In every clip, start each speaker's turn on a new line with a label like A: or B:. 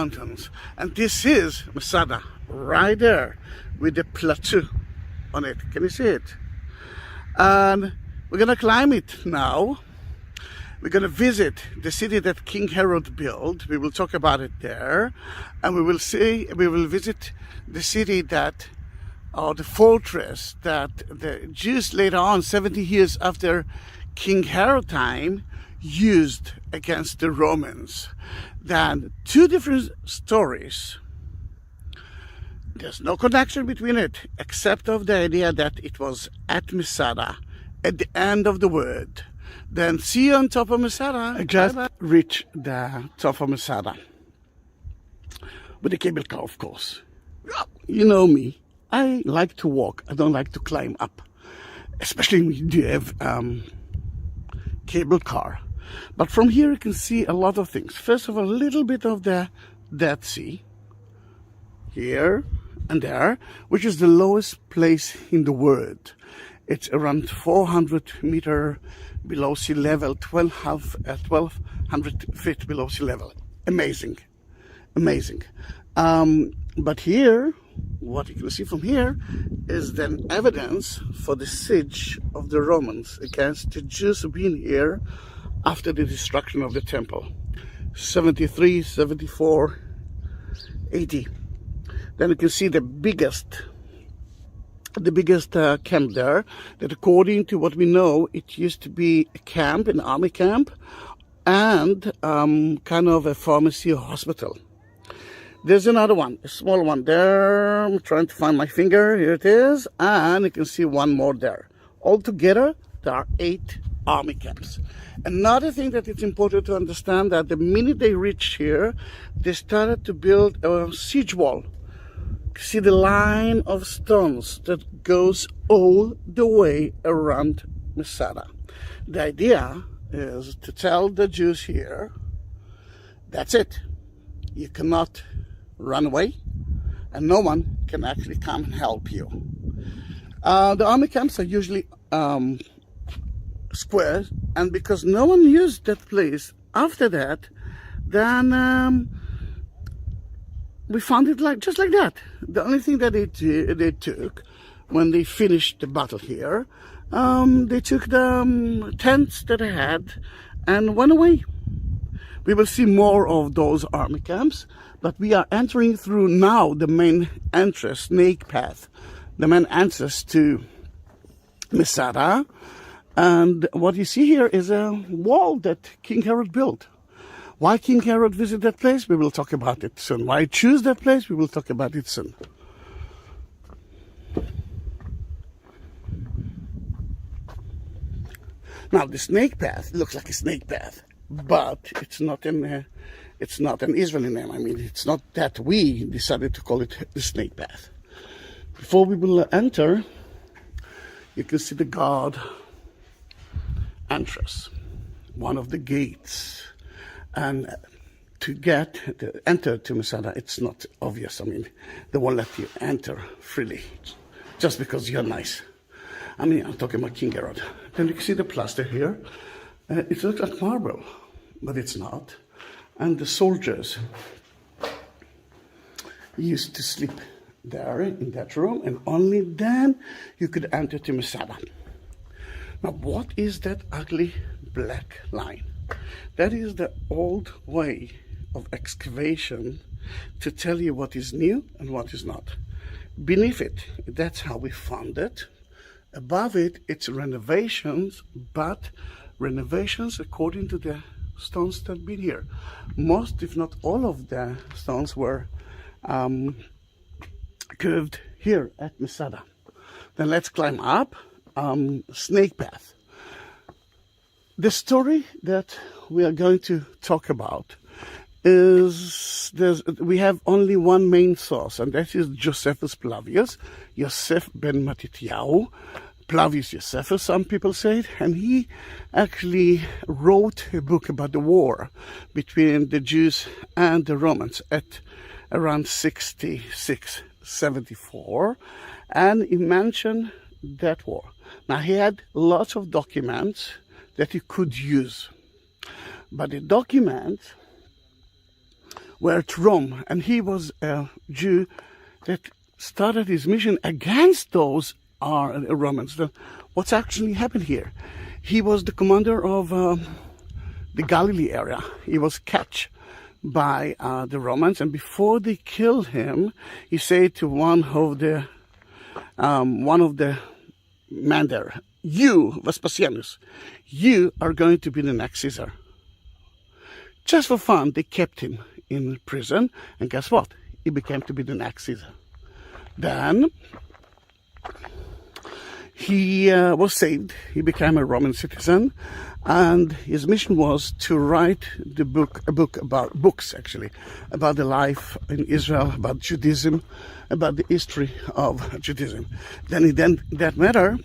A: mountains. And this is Masada, right there, with the plateau on it. Can you see it? And we're gonna climb it now. We're gonna visit the city that King Herod built. We will talk about it there. And we will visit the city that, or the fortress that the Jews later on, 70 years after King Herod time, used against the Romans. Then two different stories. There's no connection between it, except of the idea that it was at Masada, at the end of the word. Then see you on top of Masada. I just reached the top of Masada. With the cable car, of course. You know me. I like to walk. I don't like to climb up. Especially when you have cable car. But from here you can see a lot of things. First of all, a little bit of the Dead Sea. Here and there, which is the lowest place in the world. It's around 400 meters below sea level, 1,200 feet below sea level. Amazing. Amazing. But here, what you can see from here is then evidence for the siege of the Romans against the Jews who've been here after the destruction of the temple. 73, 74, 80. Then you can see the biggest camp there, that according to what we know, it used to be a camp, an army camp, and kind of a pharmacy or hospital. There's another one, a small one there. I'm trying to find my finger. Here it is. And you can see one more there. Altogether, there are 8 army camps. Another thing that it's important to understand, that the minute they reached here, they started to build a siege wall. See the line of stones that goes all the way around Masada. The idea is to tell the Jews here, that's it. You cannot run away, and no one can actually come and help you. The army camps are usually square, and because no one used that place after that, then we found it just like that. The only thing that they took when they finished the battle here, they took the tents that they had and went away. We will see more of those army camps, but we are entering through now the main entrance, snake path, the main entrance to Masada. And what you see here is a wall that King Herod built. Why King Herod visited that place? We will talk about it soon. Why choose that place? We will talk about it soon. Now the snake path looks like a snake path, but it's not an Israeli name. I mean, it's not that we decided to call it the snake path. Before we will enter, you can see the guard entrance, one of the gates. And to enter to Masada, it's not obvious. I mean, they won't let you enter freely just because you're nice. I mean, I'm talking about King Herod. Then you can see the plaster here. It looks like marble, but it's not. And the soldiers used to sleep there in that room, and only then you could enter to Masada. Now, what is that ugly black line? That is the old way of excavation to tell you what is new and what is not. Beneath it, that's how we found it. Above it, it's renovations, but renovations according to the stones that have been here. Most, if not all of the stones were curved here at Masada. Then let's climb up, snake path. The story that we are going to talk about is we have only one main source, and that is Josephus Flavius, Yosef ben Matityahu, Flavius Josephus, some people say it, and he actually wrote a book about the war between the Jews and the Romans at around 66, 74, and he mentioned that war. Now, he had lots of documents that he could use, but the documents were at Rome, and he was a Jew that started his mission against those Romans. What's actually happened here? He was the commander of the Galilee area. He was catched by the Romans, and before they killed him, he said to one of the men there, "You, Vespasianus, you are going to be the next Caesar." Just for fun, they kept him in prison, and guess what? He became to be the next Caesar. Then he was saved. He became a Roman citizen, and his mission was to write a book about the life in Israel, about Judaism, about the history of Judaism. Then in that matter,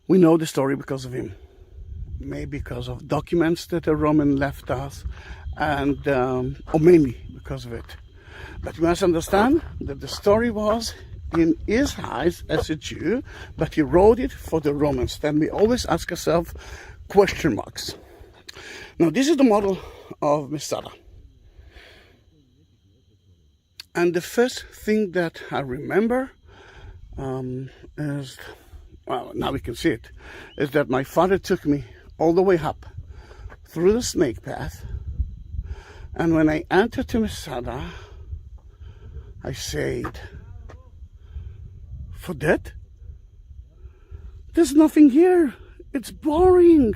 A: we know the story because of him. Maybe because of documents that a Roman left us, and or mainly because of it. But you must understand that the story was in his eyes as a Jew, but he wrote it for the Romans. Then we always ask ourselves question marks. Now this is the model of Masada. And the first thing that I remember is, well, now we can see it, is that my father took me all the way up through the snake path, and when I entered to Masada, I said, "For that? There's nothing here. It's boring.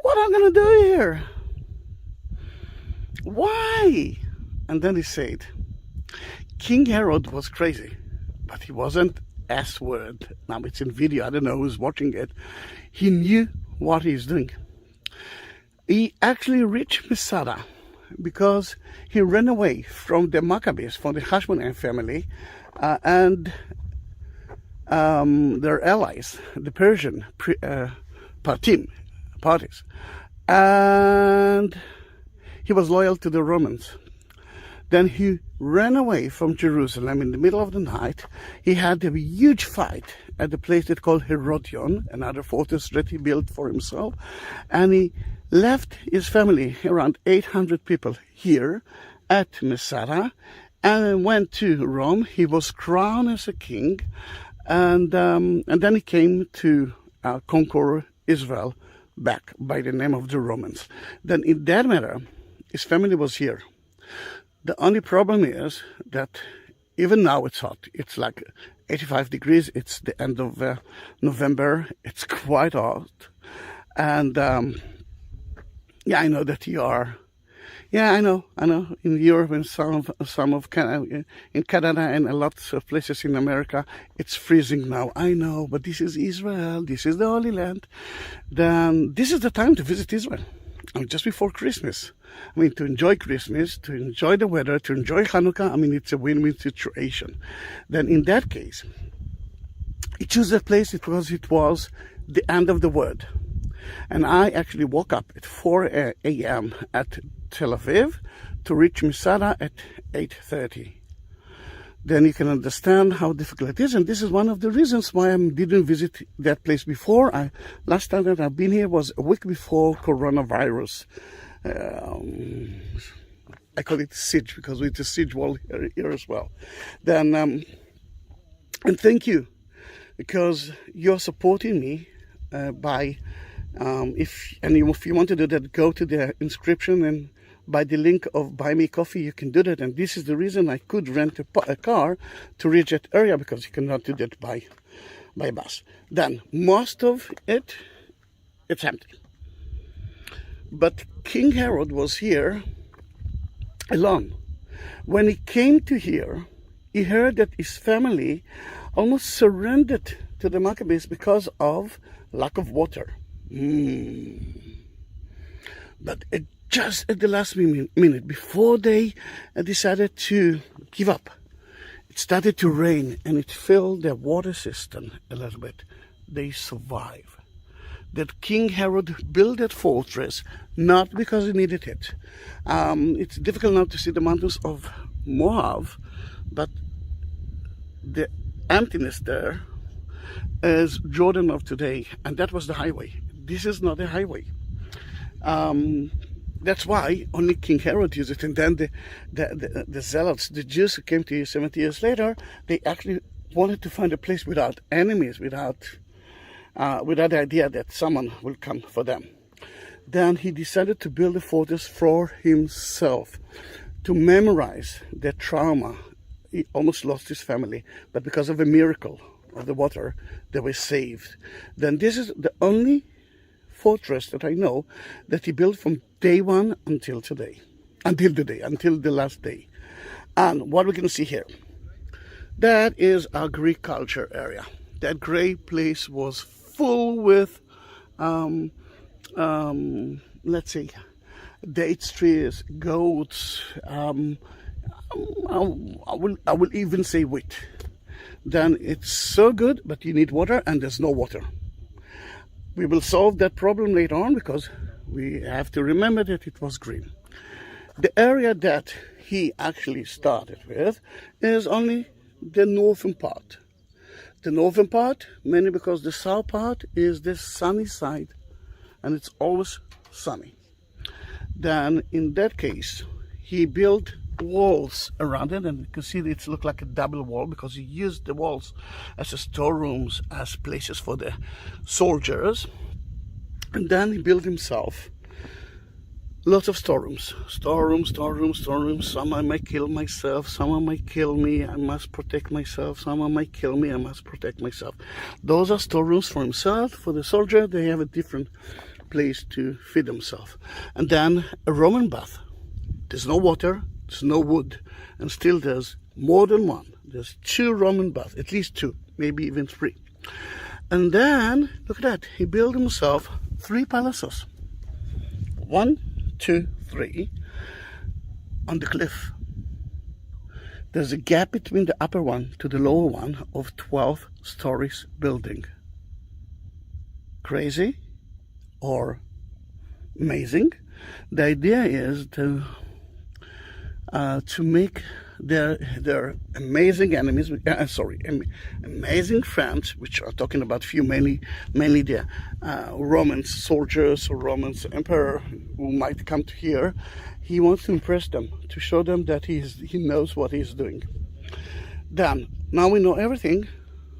A: What am I gonna do here? Why?" And then he said, King Herod was crazy, but he wasn't S-word. Now it's in video, I don't know who's watching it. He knew what he's doing. He actually reached Masada because he ran away from the Maccabees, from the Hashmonaim family, and their allies, the Persian parties. And he was loyal to the Romans. Then he ran away from Jerusalem in the middle of the night. He had a huge fight at the place that's called Herodion, another fortress that he built for himself. And he left his family, around 800 people here at Masada, and went to Rome. He was crowned as a king, and then he came to conquer Israel back by the name of the Romans. Then in that matter, his family was here. The only problem is that even now it's hot. It's like 85 degrees. It's the end of November. It's quite hot. And yeah, I know that you are. Yeah, I know. In Europe and some of Canada, in Canada and lots of places in America, it's freezing now. I know, but this is Israel. This is the Holy Land. Then this is the time to visit Israel. Just before Christmas. I mean, to enjoy Christmas, to enjoy the weather, to enjoy Hanukkah. I mean, it's a win-win situation. Then in that case, he chose that place because it was the end of the world. And I actually woke up at 4 a.m. at Tel Aviv to reach Masada at 8:30. Then you can understand how difficult it is. And this is one of the reasons why I didn't visit that place before. Last time that I've been here was a week before coronavirus. I call it siege because it's a siege wall here as well. Then, and thank you, because you're supporting me by, if you want to do that, go to the inscription and by the link of Buy Me Coffee, you can do that. And this is the reason I could rent a car to reach that area, because you cannot do that by bus. Then most of it's empty. But King Herod was here alone. When he came to here, he heard that his family almost surrendered to the Maccabees because of lack of water. But just at the last minute, before they decided to give up, it started to rain and it filled their water system a little bit. They survived. That King Herod built that fortress not because he needed it. It's difficult now to see the mountains of Moab, but the emptiness there is Jordan of today, and that was the highway. This is not a highway. That's why only King Herod used it, and then the Zealots, the Jews who came to you 70 years later, they actually wanted to find a place without enemies, without the idea that someone will come for them. Then he decided to build a fortress for himself, to memorize the trauma. He almost lost his family, but because of a miracle of the water, they were saved. Then this is the only fortress that I know that he built from day one until today, until the last day. And what we're going to see here, that is our Greek culture area. That great place was full with, let's say, date trees, goats. I will even say wheat. Then it's so good, but you need water, and there's no water. We will solve that problem later on because we have to remember that it was green. The area that he actually started with is only the northern part. The northern part, mainly because the south part is the sunny side, and it's always sunny. Then in that case, he built walls around it, and you can see it looks like a double wall because he used the walls as a storerooms, as places for the soldiers. And then he built himself lots of storerooms. Someone might kill myself, someone might kill me, I must protect myself. Someone might kill me, I must protect myself. Those are storerooms for himself. For the soldier, they have a different place to feed themselves. And then a Roman bath. There's no water, there's no wood, and still there's more than one. There's 2 Roman baths, at least 2, maybe even 3. And then, look at that, he built himself 3 palaces. 1, 2, 3 on the cliff. There's a gap between the upper one to the lower one of 12 stories building. Crazy or amazing? The idea is to make their amazing enemies, amazing friends, which are talking about few, mainly the Roman soldiers or Roman emperor who might come to here. He wants to impress them, to show them that he knows what he's doing. Then, now we know everything.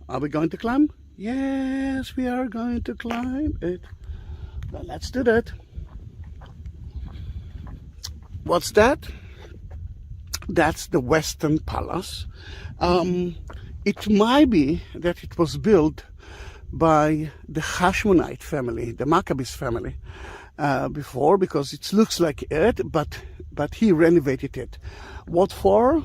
A: Are we going to climb? Yes, we are going to climb it. Then let's do that. What's that? That's the Western Palace. It might be that it was built by the Hashmonite family, the Maccabees family, before, because it looks like it, but he renovated it. What for?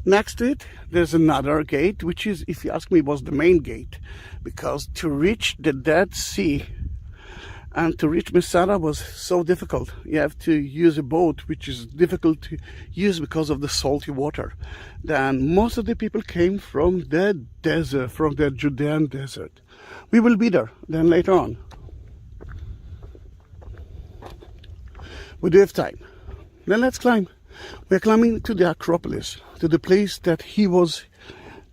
A: Next to it, there's another gate, which is, if you ask me, was the main gate, because to reach the Dead Sea and to reach Masada was so difficult. You have to use a boat, which is difficult to use because of the salty water. Then most of the people came from the desert, from the Judean desert. We will be there then later on. We do have time. Then let's climb. We're climbing to the Acropolis, to the place that he was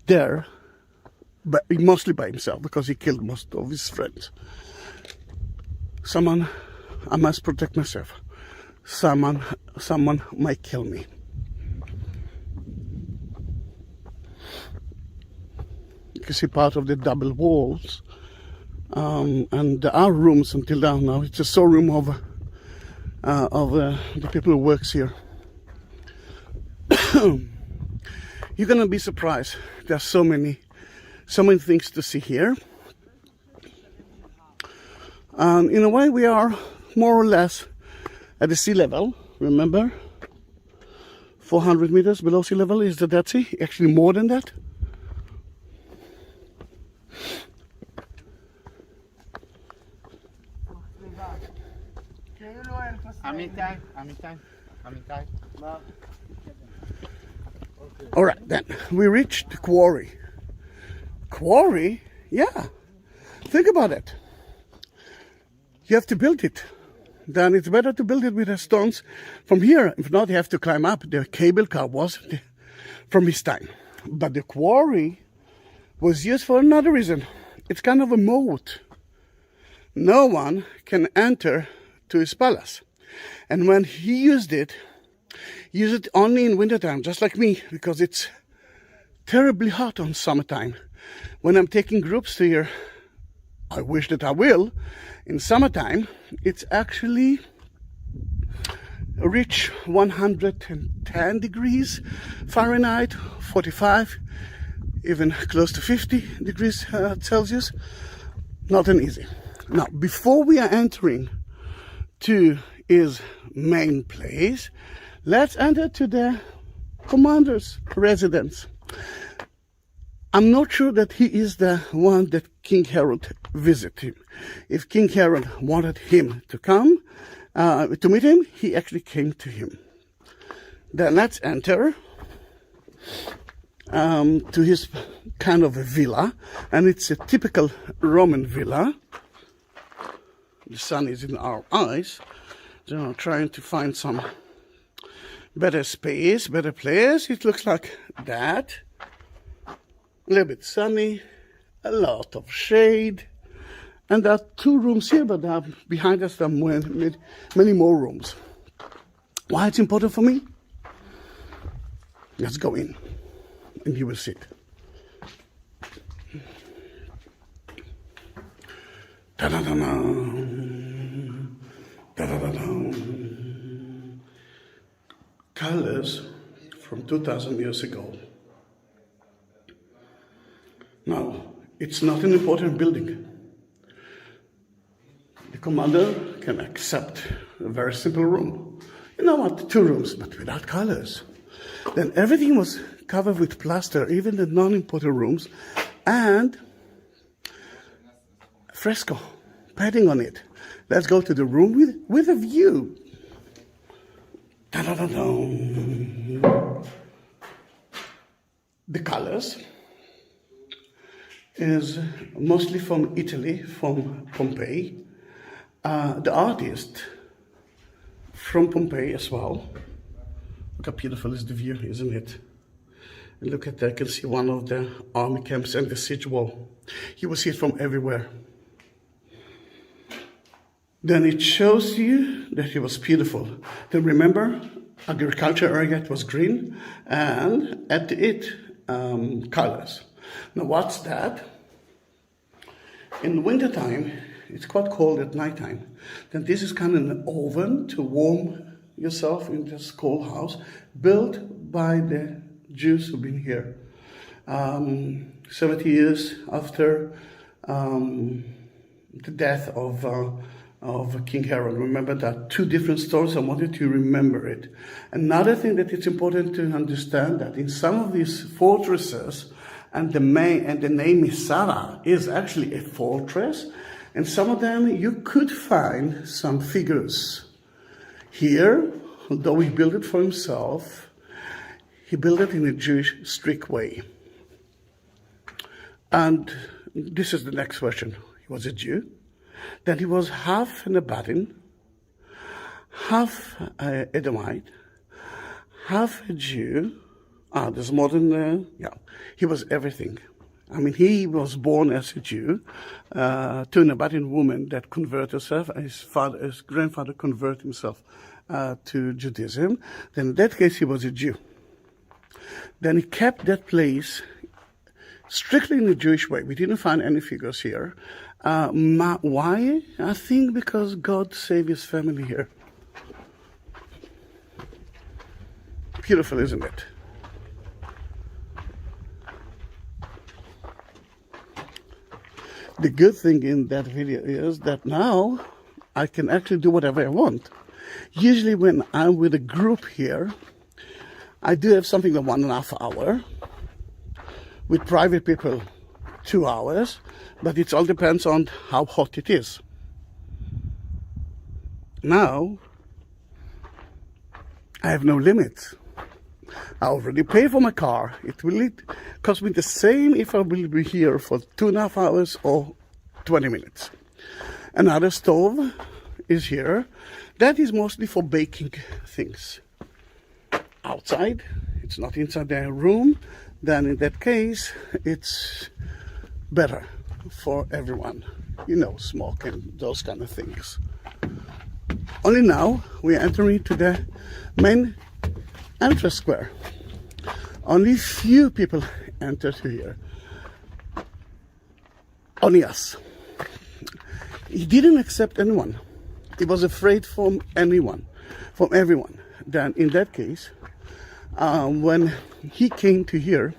A: there, but mostly by himself, because he killed most of his friends. Someone, I must protect myself. Someone might kill me. You can see part of the double walls, and there are rooms until now. It's a storeroom of the people who works here. You're gonna be surprised. There's so many things to see here. In a way, we are more or less at the sea level. Remember, 400 meters below sea level is the Dead Sea. Actually, more than that. All right, then we reached the quarry. Quarry? Yeah. Think about it. You have to build it. Then it's better to build it with the stones from here. If not, you have to climb up. The cable car was from his time. But the quarry was used for another reason. It's kind of a moat. No one can enter to his palace. And when he used it only in wintertime, just like me, because it's terribly hot on summertime. When I'm taking groups here, I wish that I will, in summertime, it's actually reach 110 degrees Fahrenheit, 45, even close to 50 degrees Celsius. Not an easy. Now, before we are entering to his main place, let's enter to the commander's residence. I'm not sure that he is the one that King Herod visited him. If King Herod wanted him to come to meet him, he actually came to him. Then let's enter to his kind of a villa, and it's a typical Roman villa. The sun is in our eyes, so I'm trying to find some better space, better place. It looks like that. A little bit sunny, a lot of shade, and there are 2 rooms here, but behind us there are many more rooms. Why it's important for me? Let's go in, and you will see it. Da-da-da-da. Da-da-da-da. Colors from 2,000 years ago. Now, it's not an important building. The commander can accept a very simple room. You know what, 2 rooms, but without colors. Then everything was covered with plaster, even the non-important rooms, and fresco, painting on it. Let's go to the room with a view. Da-da-da-da. The colors is mostly from Italy, from Pompeii. The artist from Pompeii as well. Look how beautiful is the view, isn't it? And look at that, you can see one of the army camps and the siege wall. You will see it from everywhere. Then it shows you that it was beautiful. Then remember, agriculture area, it was green, and at it, colors. Now what's that? In wintertime, it's quite cold at nighttime. Then this is kind of an oven to warm yourself in this cold house, built by the Jews who've been here. 70 years after the death of King Herod. Remember that 2 different stories. I wanted to remember it. Another thing that it's important to understand that in some of these fortresses, and the name Masada is actually a fortress, and some of them you could find some figures. Here, although he built it for himself, he built it in a Jewish strict way. And this is the next question. He was a Jew. Then he was half an Abaddon, half Edomite, half a Jew. There's more than, he was everything. I mean, he was born as a Jew to an Abaddon woman that converted herself. His grandfather converted himself to Judaism. Then in that case, he was a Jew. Then he kept that place strictly in the Jewish way. We didn't find any figures here. Why? I think because God saved his family here. Beautiful, isn't it? The good thing in that video is that now I can actually do whatever I want. Usually when I'm with a group here, I do have something like 1.5 hours. With private people, 2 hours. But it all depends on how hot it is. Now, I have no limits. I already pay for my car. It will cost me the same if I will be here for 2.5 hours or 20 minutes. Another stove is here. That is mostly for baking things. Outside, it's not inside the room. Then in that case, it's better for everyone. You know, smoke and those kind of things. Only now we are entering to the main entrance square. Only few people enter to here. Only us. He didn't accept anyone. He was afraid from anyone, from everyone. Then in that case, when he came to here,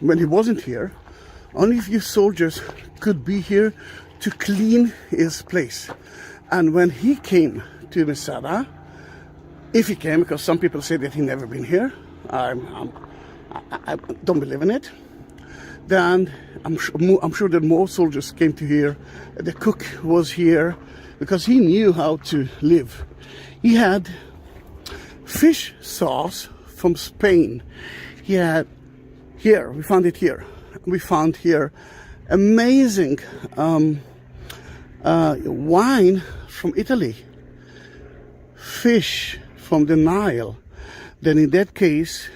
A: when he wasn't here, only a few soldiers could be here to clean his place. And when he came to Masada, if he came, because some people say that he never been here, I don't believe in it, then I'm sure that more soldiers came to here. The cook was here because he knew how to live. He had fish sauce from Spain. He had here, we found it here. We found here amazing wine from Italy, fish from the Nile. Then in that case,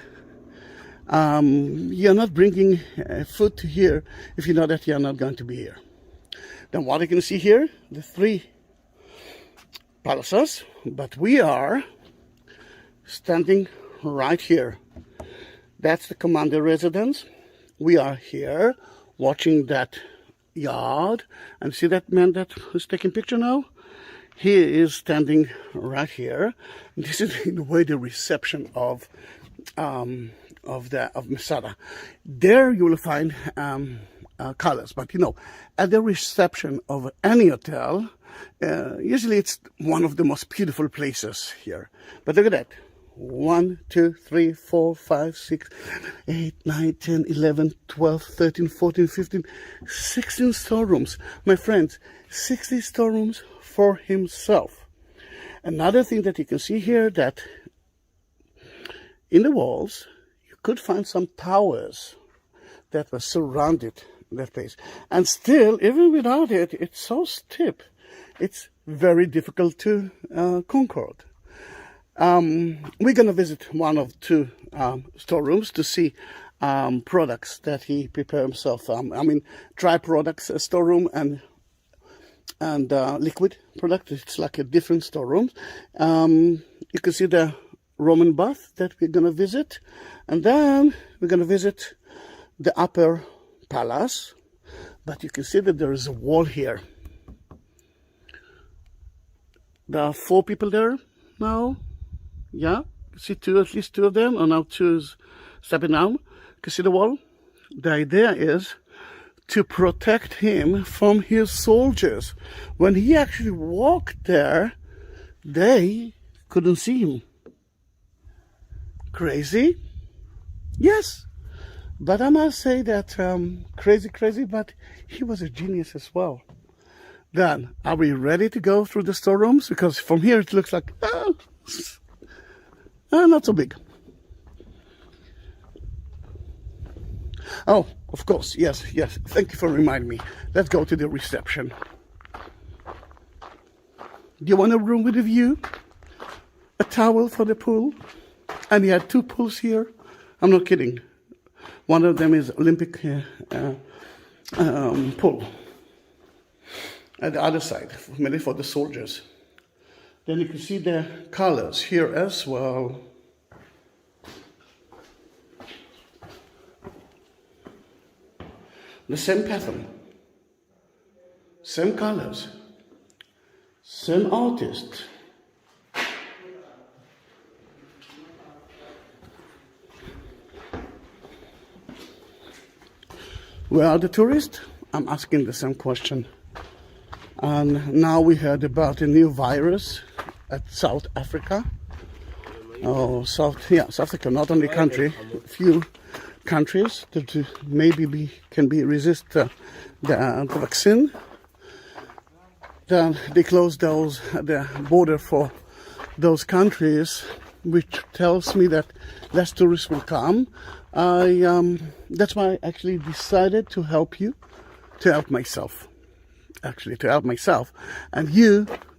A: you're not bringing food to here if you know that you're not going to be here. Then what you can see here, the 3 palaces, but we are standing right here. That's the commander residence. We are here watching that yard, and see that man that is taking picture now? He is standing right here. This is in a way the reception of Masada. There you will find colors, but you know, at the reception of any hotel, usually it's one of the most beautiful places here. But look at that. 1, 2, 3, 4, 5, 6, 8, 9, 10, 11, 12, 13, 14, 15, 16 storerooms. My friends, 60 storerooms for himself. Another thing that you can see here, that in the walls, you could find some towers that were surrounded that place. And still, even without it, it's so steep. It's very difficult to conquer. We're going to visit one of 2 storerooms to see products that he prepared himself. I mean, dry products, a storeroom, and liquid product. It's like a different storeroom. You can see the Roman bath that we're going to visit. And then we're going to visit the upper palace. But you can see that there is a wall here. There are 4 people there now. Yeah, you see at least 2 of them, and now 2 is stepping down. You can see the wall. The idea is to protect him from his soldiers. When he actually walked there, they couldn't see him. Crazy? Yes. But I must say that crazy, but he was a genius as well. Then, are we ready to go through the storerooms? Because from here it looks like, not so big. Oh, of course, yes. Thank you for reminding me. Let's go to the reception. Do you want a room with a view? A towel for the pool? And he had 2 pools here. I'm not kidding. One of them is Olympic pool. At the other side, mainly for the soldiers. Then you can see the colors here as well. The same pattern, same colors, same artist. Where are the tourists? I'm asking the same question. And now we heard about a new virus at South Africa. South Africa, not only country, few countries that maybe can resist the vaccine. Then they closed the border for those countries, which tells me that less tourists will come. That's why I actually decided to help you, to help myself. And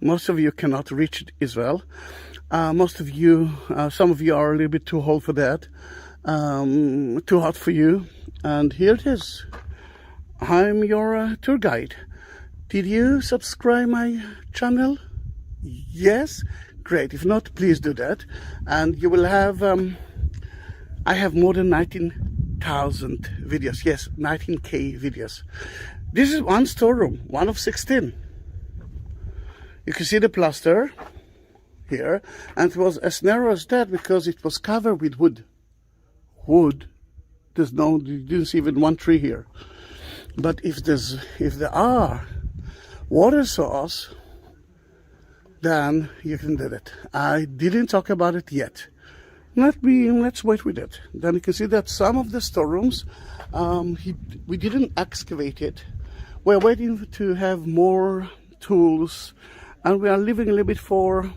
A: most of you cannot reach Israel. Most of you, some of you are a little bit too old for that, too hot for you. And here it is. I'm your tour guide. Did you subscribe my channel? Yes? Great. If not, please do that. And you will have, I have more than 19,000 videos. Yes, 19K videos. This is one storeroom, one of 16. You can see the plaster here, and it was as narrow as that because it was covered with wood. Wood. There's no, you didn't see even one tree here. But if there are water source, then you can do it. I didn't talk about it yet. Let's wait with it. Then you can see that some of the storerooms, we didn't excavate it. We're waiting to have more tools, and we are living a little bit for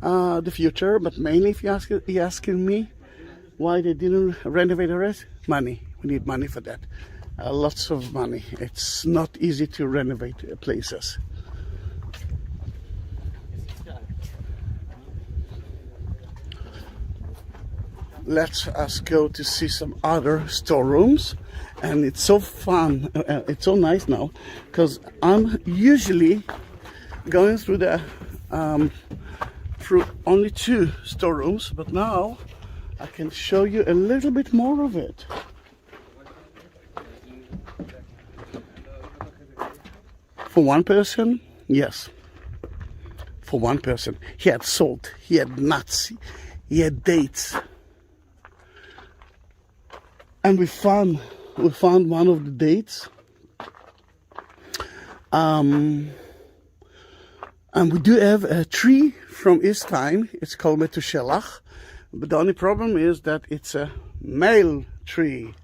A: the future. But mainly, if you're asking me why they didn't renovate the rest, money. We need money for that. Lots of money. It's not easy to renovate places. Let us go to see some other storerooms, and it's so fun. It's so nice now because I'm usually going through the through only 2 storerooms, but now I can show you a little bit more of it. For one person, yes. For one person, he had salt, he had nuts, he had dates. And we found one of the dates, and we do have a tree from his time. It's called Metushelach, but the only problem is that it's a male tree.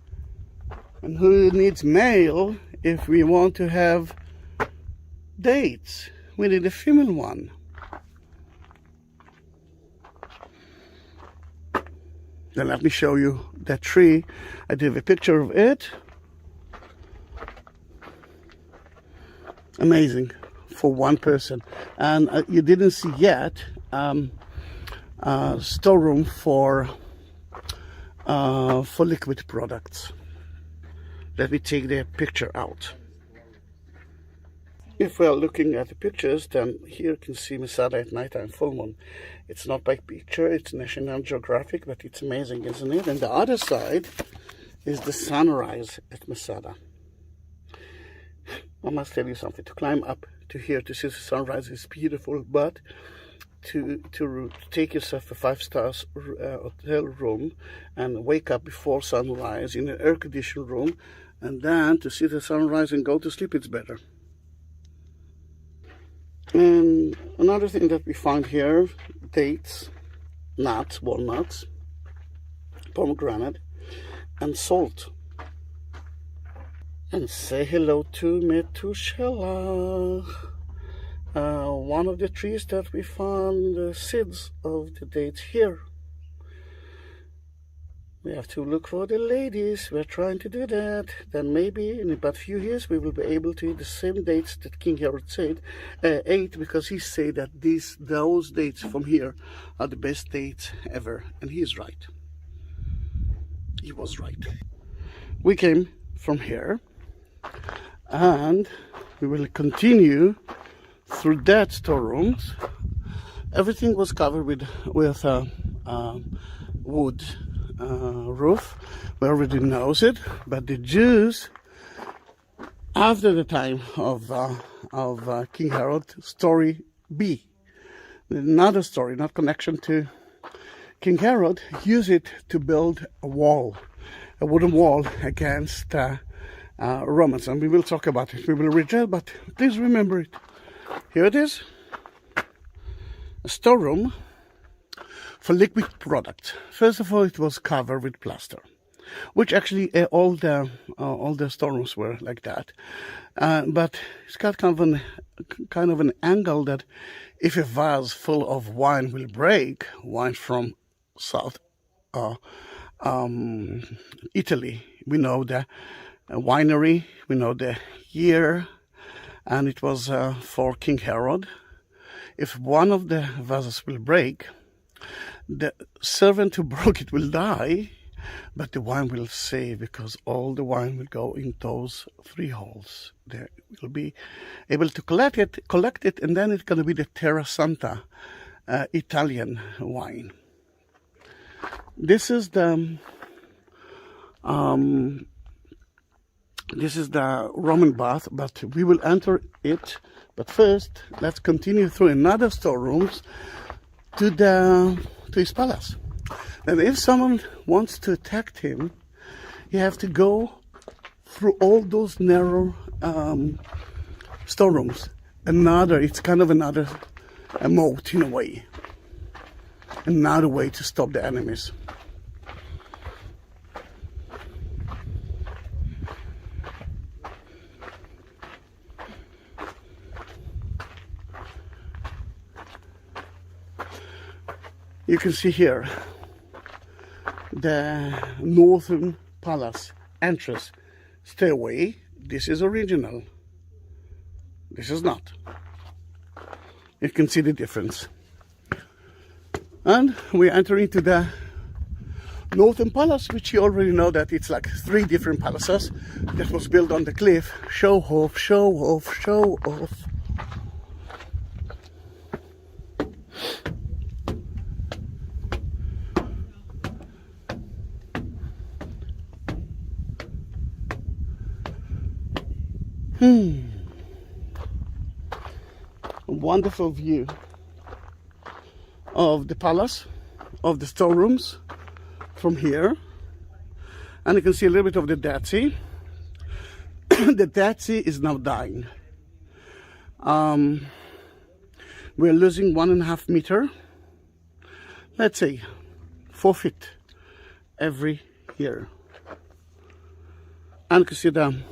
A: And who needs male if we want to have dates? We need a female one. Then let me show you that tree. I did have a picture of it. Amazing for one person. And you didn't see yet storeroom for liquid products. Let me take the picture out. If we are looking at the pictures, then here you can see Masada at nighttime, full moon. It's not by picture, it's National Geographic, but it's amazing, isn't it? And the other side is the sunrise at Masada. I must tell you something. To climb up to here to see the sunrise is beautiful, but to take yourself a 5-star hotel room and wake up before sunrise in an air-conditioned room, and then to see the sunrise and go to sleep, it's better. And another thing that we found here, dates, nuts, walnuts, pomegranate, and salt. And say hello to Metushelach, one of the trees that we found the seeds of the dates here. We have to look for the ladies. We're trying to do that. Then maybe in about a few years we will be able to eat the same dates that King Herod ate, because he said that those dates from here are the best dates ever, and he is right. He was right. We came from here, and we will continue through that storerooms. Everything was covered with wood. Roof. We already knows it, but the Jews, after the time of King Herod, story B, another story, not connection to King Herod, used it to build a wall, a wooden wall against Romans, and we will talk about it. We will read it, but please remember it. Here it is, a storeroom for liquid products. First of all, it was covered with plaster, which actually all the storerooms were like that. But it's got kind of an angle that if a vase full of wine will break, wine from South Italy, we know the winery, we know the year, and it was for King Herod. If one of the vases will break, the servant who broke it will die, but the wine will save, because all the wine will go in those 3 holes. They will be able to collect it, and then it's going to be the Terra Santa Italian wine. This is the Roman bath, but we will enter it. But first, let's continue through another storerooms to his palace. And if someone wants to attack him, you have to go through all those narrow storerooms. It's kind of another moat in a way. Another way to stop the enemies. You can see here the northern palace entrance stairway. This is original. This is not. You can see the difference. And we enter into the northern palace, which you already know that it's like 3 different palaces that was built on the cliff. Show off, show off, show off. A wonderful view of the palace, of the storerooms from here. And you can see a little bit of the Dead Sea. The Dead Sea is now dying. We're losing 1.5 meter. Let's say 4 feet every year. And you can see the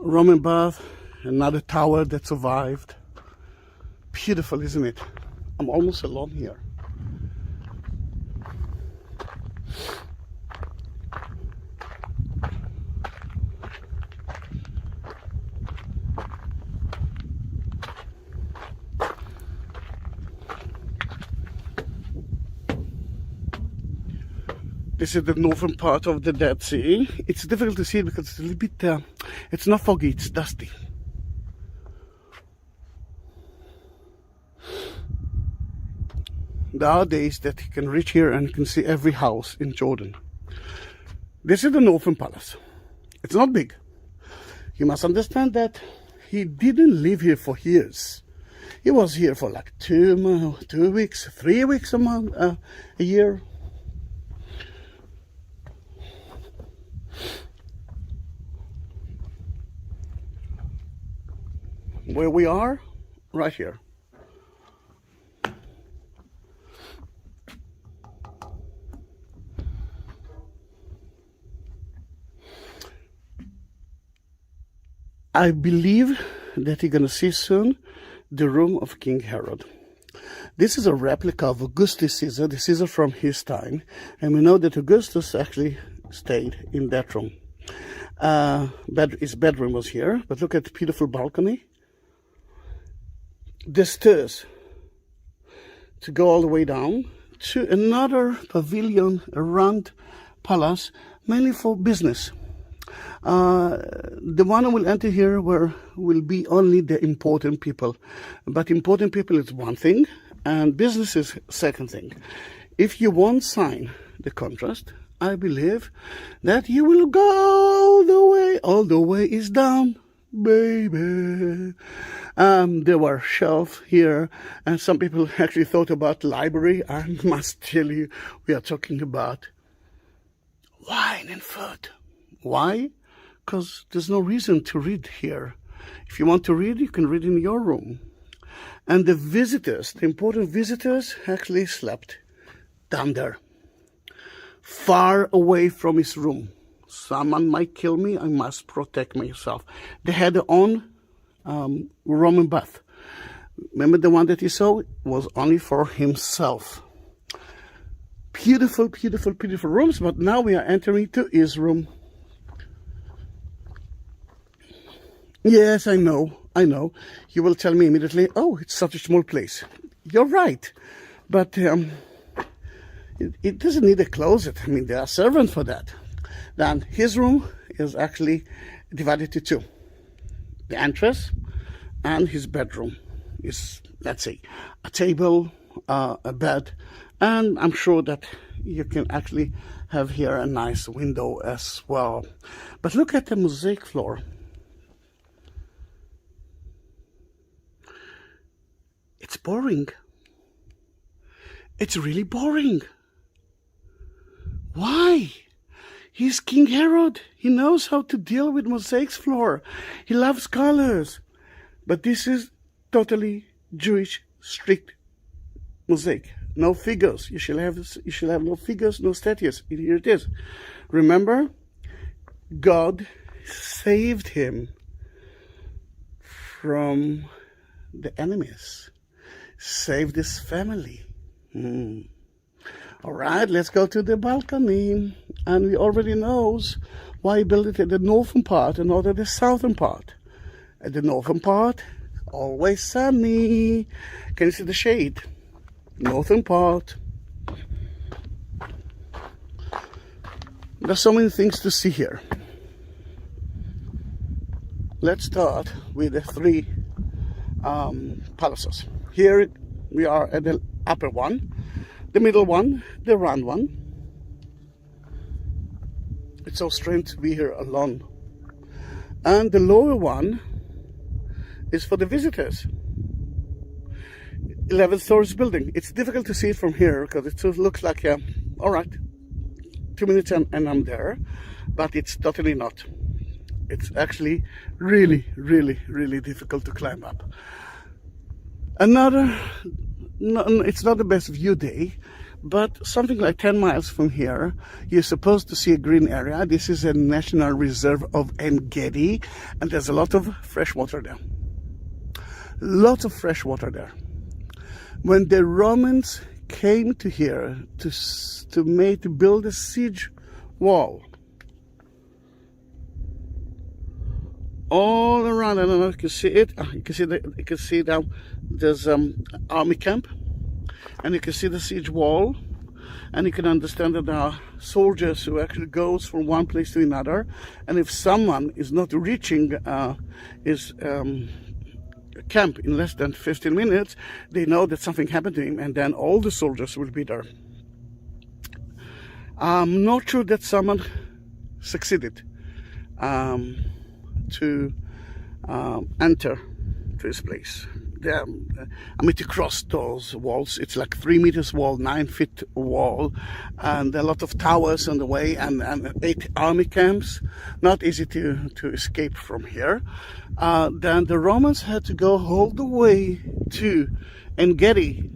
A: Roman bath, another tower that survived. Beautiful, isn't it? I'm almost alone here. This is the northern part of the Dead Sea. It's difficult to see it because it's a little bit, it's not foggy, it's dusty. There are days that you can reach here and you can see every house in Jordan. This is the northern palace. It's not big. You must understand that he didn't live here for years. He was here for like 2 weeks, 3 weeks a month, a year. Where we are, right here. I believe that you're going to see soon the room of King Herod. This is a replica of Augustus Caesar, the Caesar from his time, and we know that Augustus actually stayed in that room. His bedroom was here, but look at the beautiful balcony. The stairs to go all the way down to another pavilion around palace, mainly for business. The one who will enter here will be only the important people. But important people is one thing, and business is second thing. If you won't sign the contract, I believe that you will go all the way is down, baby. There were shelves here, and some people actually thought about library. I must tell you, we are talking about wine and food. Why? Because there's no reason to read here. If you want to read, you can read in your room. And the visitors, the important visitors, actually slept down there, far away from his room. Someone might kill me, I must protect myself. They had their own Roman bath. Remember the one that he saw was only for himself. Beautiful, beautiful, beautiful rooms, but now we are entering to his room. Yes, I know. You will tell me immediately, oh, it's such a small place. You're right. But It doesn't need a closet. I mean, there are servants for that. Then his room is actually divided to two. The entrance and his bedroom is, let's say, a table, a bed, and I'm sure that you can actually have here a nice window as well. But look at the mosaic floor. It's boring. It's really boring. Why? He's King Herod. He knows how to deal with mosaics floor. He loves colors. But this is totally Jewish, strict mosaic. No figures. You shall have no figures, no statues. Here it is. Remember, God saved him from the enemies. Saved his family. All right, let's go to the balcony. And we already knows why he built it at the northern part and not at the southern part. At the northern part, always sunny. Can you see the shade? Northern part. There's so many things to see here. Let's start with the three palaces. Here we are at the upper one, the middle one, the round one. It's so strange to be here alone. And the lower one is for the visitors. 11 stories building. It's difficult to see it from here because it just looks like, all right, 2 minutes and I'm there, but it's totally not. It's actually really, really, really difficult to climb up. It's not the best view day, but something like 10 miles from here, you're supposed to see a green area. This is a national reserve of En-Gedi, and there's a lot of fresh water there. Lots of fresh water there. When the Romans came to here to build a siege wall, all around, I don't know if you can see it. You can see now there's army camp, and you can see the siege wall, and you can understand that there are soldiers who actually goes from one place to another, and if someone is not reaching his camp in less than 15 minutes, they know that something happened to him, and then all the soldiers will be there. I'm not sure that someone succeeded to enter to his place. I mean, to cross those walls, it's like 3 meters wall, 9 feet wall, and a lot of towers on the way, and 8 army camps. Not easy to escape from here. Then the Romans had to go all the way to En-Gedi,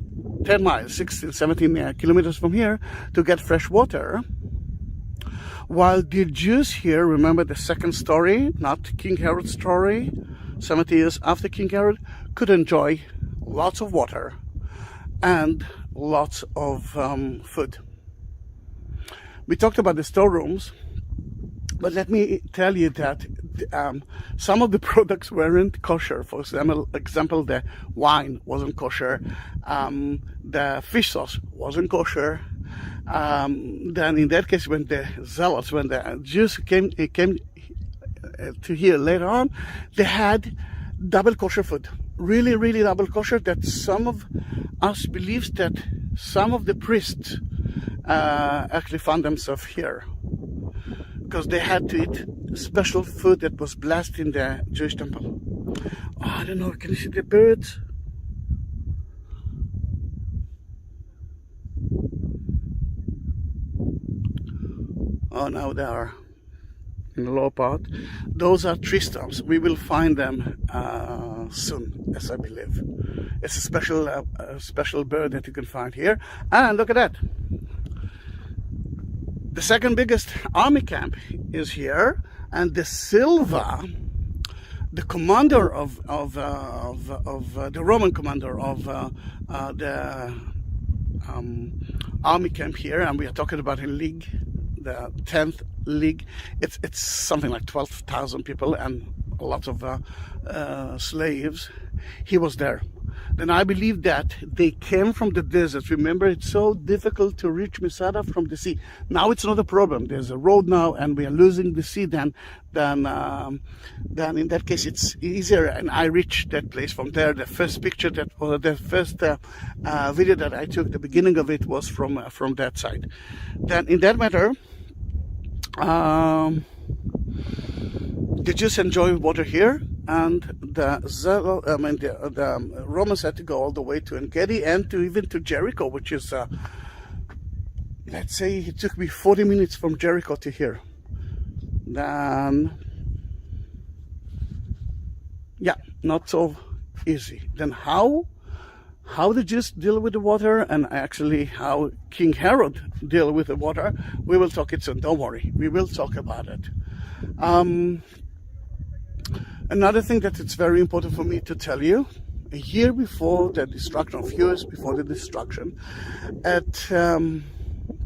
A: 10 miles, 16, 17 kilometers from here, to get fresh water. While the Jews here, remember the second story, not King Herod's story, 70 years after King Herod, could enjoy lots of water and lots of food. We talked about the storerooms, but let me tell you that some of the products weren't kosher. For example, the wine wasn't kosher, the fish sauce wasn't kosher. Then in that case, when the Zealots, when the Jews came to here later on, they had double kosher food. Really, really double kosher, that some of us believes that some of the priests actually found themselves here because they had to eat special food that was blessed in the Jewish temple. Oh, I don't know, can you see the birds? Oh, now they are in the lower part. Those are tree stumps. We will find them soon, as I believe. It's a special bird that you can find here. And look at that. The second biggest army camp is here, and the Silva, the commander of the Roman commander of the army camp here, and we are talking about a league, the 10th league. It's something like 12,000 people and a lot of slaves. He was there. then I believe that they came from the desert. Remember, it's so difficult to reach Masada from the sea. Now it's not a problem. There's a road now, and we are losing the sea. Then in that case, it's easier. And I reached that place from there. The first picture the first video that I took, the beginning of it was from that side. Then in that matter, the Jews enjoy water here, and the Romans had to go all the way to En-Gedi and even to Jericho, which is, let's say, it took me 40 minutes from Jericho to here. Then, yeah, not so easy. Then how the Jews deal with the water, and actually how King Herod deal with the water, we will talk it soon. Don't worry, we will talk about it. Another thing that it's very important for me to tell you, a year before the destruction, a few years before the destruction, at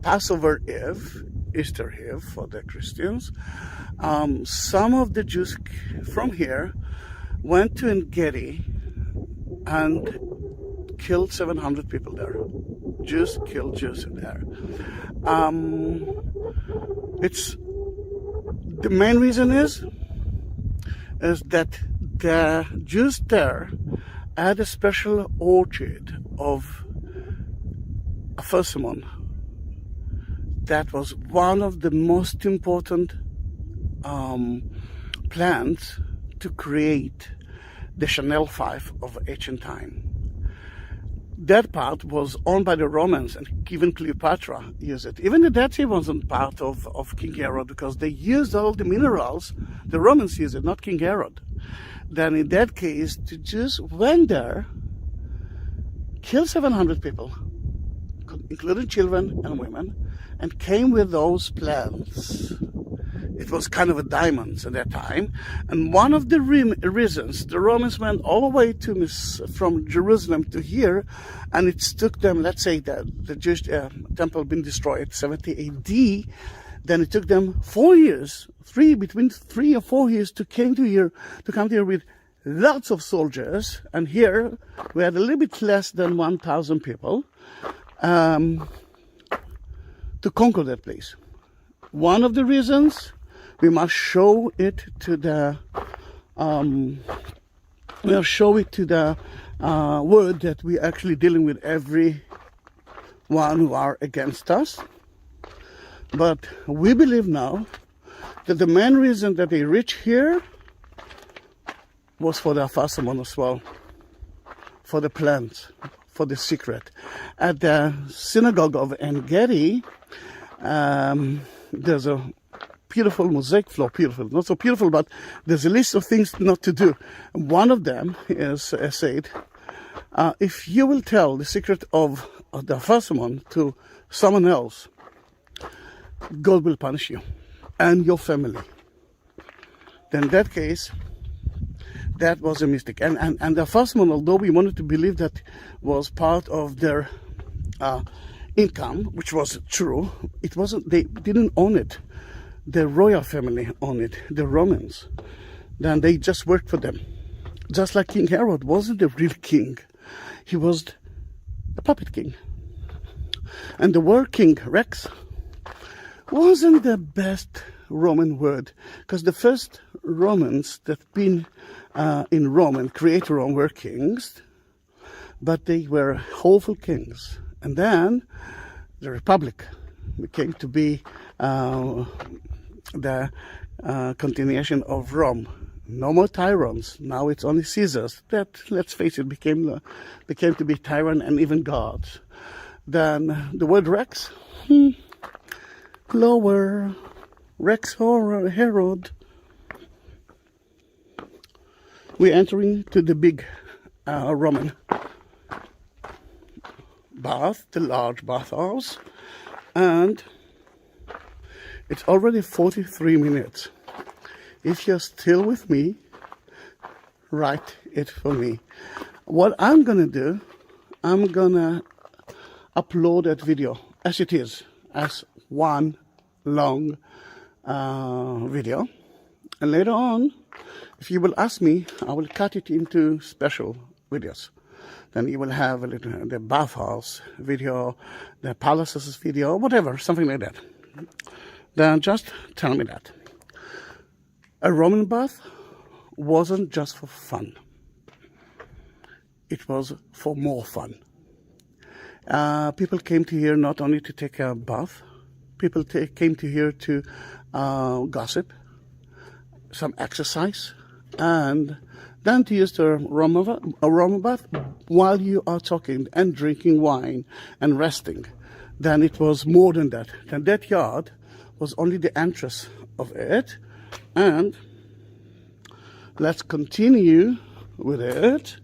A: Passover Eve, Easter Eve for the Christians, some of the Jews from here went to En-Gedi and killed 700 people there. Jews killed Jews in there. The main reason is that the Jews there had a special orchard of a persimmon that was one of the most important plants to create the Chanel 5 of ancient time. That part was owned by the Romans, and even Cleopatra used it. Even the Dead Sea wasn't part of King Herod, because they used all the minerals. The Romans used it, not King Herod. Then in that case, the Jews went there, killed 700 people, including children and women, and came with those plants. It was kind of a diamonds at that time. And one of the reasons the Romans went all the way from Jerusalem to here, and it took them, let's say that the Jewish temple been destroyed 70 AD, then it took them 4 years, between 3 or 4 years to come to here with lots of soldiers. And here we had a little bit less than 1,000 people to conquer that place. One of the reasons, we must show it to the world that we're actually dealing with everyone who are against us. But we believe now that the main reason that they reached here was for the persimmon as well, for the plants, for the secret. At the synagogue of En-Gedi, there's a beautiful mosaic floor, beautiful, not so beautiful, but there's a list of things not to do. One of them is said, if you will tell the secret of the persimmon to someone else, God will punish you and your family. Then in that case, that was a mistake. And the persimmon, although we wanted to believe that was part of their income, which was true, it wasn't. They didn't own it. The royal family owned it, the Romans. Then they just worked for them. Just like King Herod wasn't the real king. He was a puppet king. And the word king, Rex, wasn't the best Roman word, because the first Romans that been in Rome and created Rome were kings, but they were lawful kings. And then the Republic became to be the continuation of Rome. No more tyrants. Now it's only Caesars. That, let's face it, became to be tyrant and even gods. Then the word Rex, lower, Rex Herod. We're entering to the big Roman bath, the large bathhouse, and it's already 43 minutes. If you're still with me, write it for me. What I'm gonna do, I'm gonna upload that video as it is, as one long video. And later on, if you will ask me, I will cut it into special videos. then you will have a little, the bathhouse video, the palaces video, whatever, something like that. Then just tell me that. A Roman bath wasn't just for fun. It was for more fun. People came to here not only to take a bath, people came to here to gossip, some exercise, and then to use the Roman bath while you are talking and drinking wine and resting. Then it was more than that. Then that yard was only the entrance of it. And let's continue with it.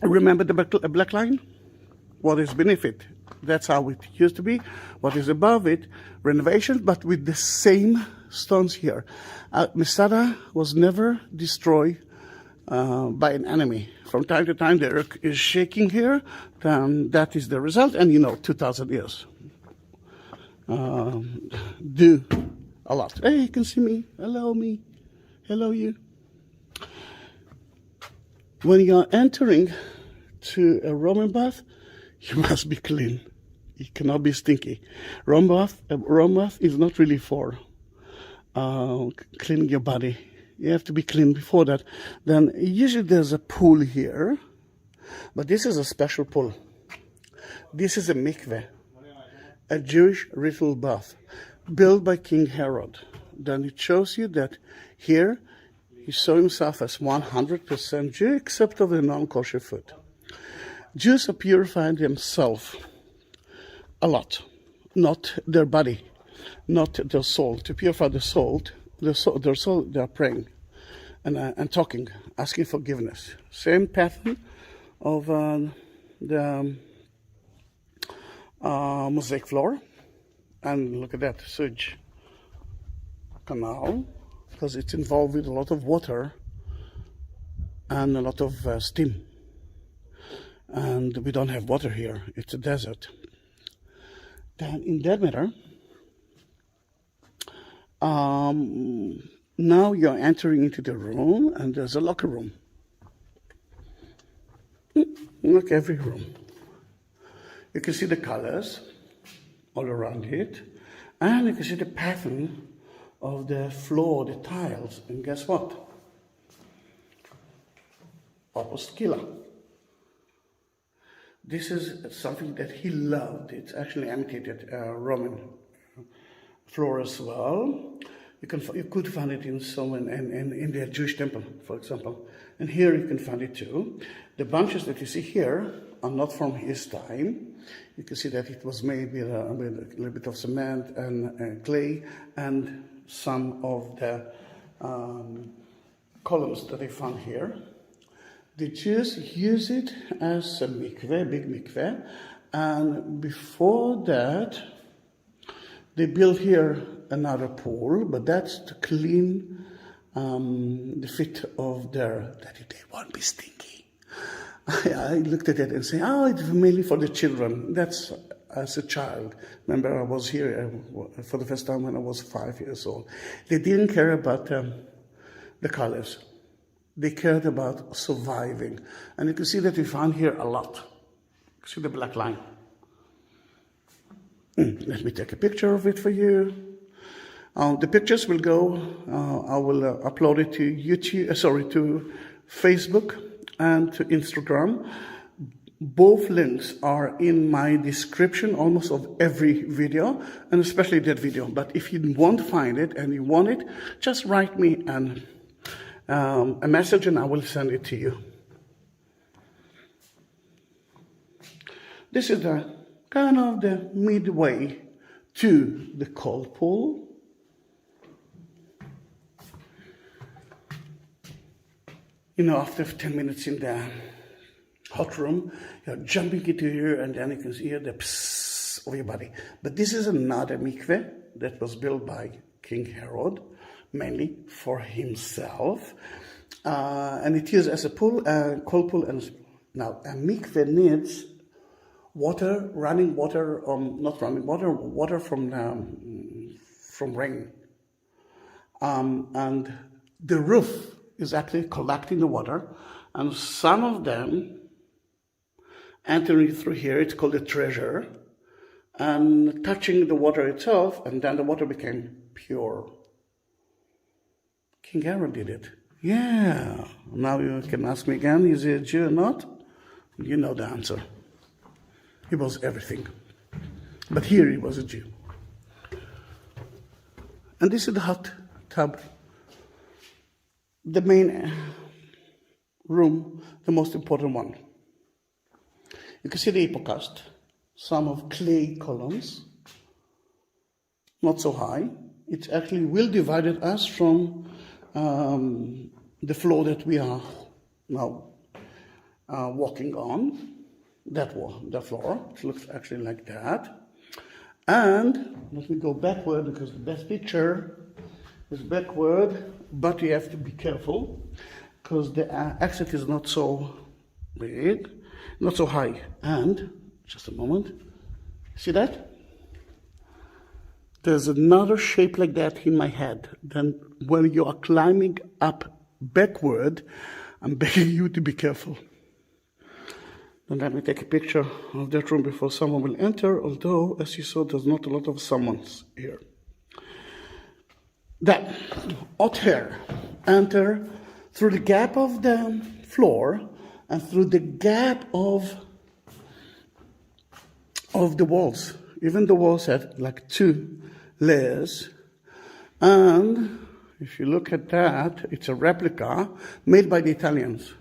A: Remember the black line? What is beneath it? That's how it used to be. What is above it? Renovation, but with the same stones here. Masada was never destroyed by an enemy. From time to time, the earth is shaking here. Then that is the result. And 2,000 years do a lot. Hey, you can see me. Hello, me. Hello, you. When you are entering to a Roman bath, you must be clean. You cannot be stinky. Roman bath is not really for cleaning your body. You have to be clean before that. Then usually there's a pool here, but this is a special pool. This is a mikveh, a Jewish ritual bath built by King Herod. Then it shows you that here he saw himself as 100% Jew, except of the non-kosher food. Jews are purifying themselves a lot, not their body, not their soul. To purify the soul, their soul, they are praying and talking, asking forgiveness. Same pattern of the mosaic floor. And look at that, sewage canal, because it's involved with a lot of water and a lot of steam. And we don't have water here, it's a desert. Then in that matter, now you're entering into the room, and there's a locker room. Like every room. You can see the colors all around it, and you can see the pattern of the floor, the tiles, and guess what? Opostila. This is something that he loved. It's actually imitated Roman floor as well. You could find it in the Jewish temple, for example. And here you can find it too. The bunches that you see here are not from his time. You can see that it was made with a little bit of cement and clay and some of the columns that they found here. The Jews use it as a mikveh, big mikveh, and before that, they built here another pool, but that's to clean the feet of that they won't be stinky. I looked at it and said, it's mainly for the children. That's as a child. Remember, I was here for the first time when I was 5 years old. They didn't care about the colors. They cared about surviving. And you can see that we found here a lot. See the black line. Let me take a picture of it for you. The pictures will go, I will upload it to to Facebook and to Instagram. Both links are in my description almost of every video, and especially that video. But if you won't find it and you want it, just write me a message and I will send it to you. This is the kind of the midway to the cold pool. After 10 minutes in the hot room, you're jumping into here, and then you can hear the psss of your body. But this is another mikveh that was built by King Herod, mainly for himself, and it used as a pool, cold pool. And now a mikveh needs water, running water, not running water, water from rain, and the roof is actually collecting the water, And some of them entering through here, it's called a treasure, and touching the water itself, and then the water became pure. King Herod did it. Yeah. Now you can ask me again, is he a Jew or not? You know the answer. He was everything. But here he was a Jew. And this is the hot tub. The main room, the most important one. You can see the hypocast, some of clay columns, not so high. It actually will divide us from the floor that we are now walking on. That floor, it looks actually like that. And let me go backward because the best picture is backward, but you have to be careful because the exit is not so big, not so high. And, just a moment, see that? There's another shape like that in my head. Then when you are climbing up backward, I'm begging you to be careful. Then let me take a picture of that room before someone will enter, although, as you saw, there's not a lot of someone's here. Then, hot hair. Enter through the gap of the floor and through the gap of the walls. Even the walls had like 2 layers. And if you look at that, it's a replica made by the Italians.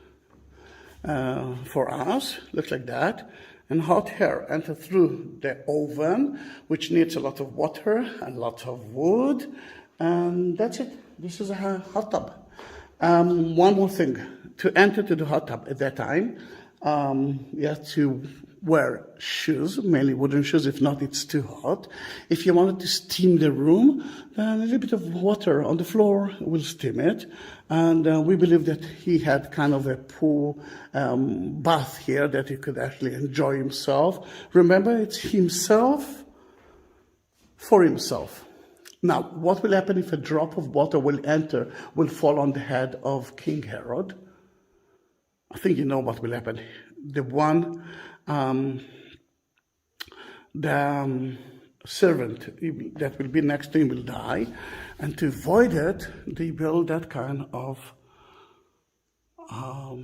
A: For us, looks like that. And hot hair enter through the oven, which needs a lot of water and lots of wood. And that's it. This is a hot tub. One more thing. To enter to the hot tub at that time, you have to wear shoes, mainly wooden shoes. If not, it's too hot. If you wanted to steam the room, then a little bit of water on the floor will steam it. And we believe that he had kind of a pool bath here that he could actually enjoy himself. Remember, it's himself for himself. Now, what will happen if a drop of water will fall on the head of King Herod? I think you know what will happen. The servant that will be next to him will die. And to avoid it, they build that kind of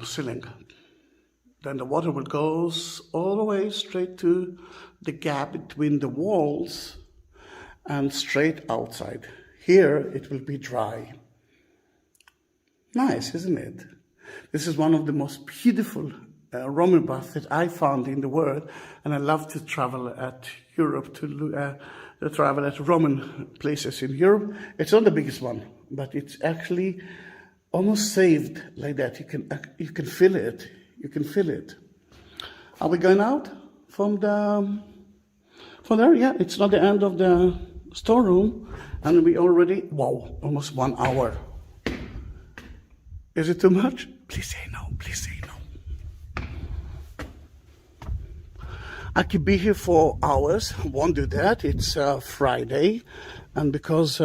A: ceiling. Then the water will go all the way straight to the gap between the walls and straight outside. Here it will be dry. Nice, isn't it? This is one of the most beautiful Roman baths that I found in the world, and I love to travel at Europe to travel at Roman places in Europe. It's not the biggest one, but it's actually almost saved like that. You can feel it. You can feel it. Are we going out from there? Yeah, it's not the end of the storeroom, and we already almost 1 hour. Is it too much? Please say no. Please say no. I could be here for hours. Won't do that. It's Friday, and because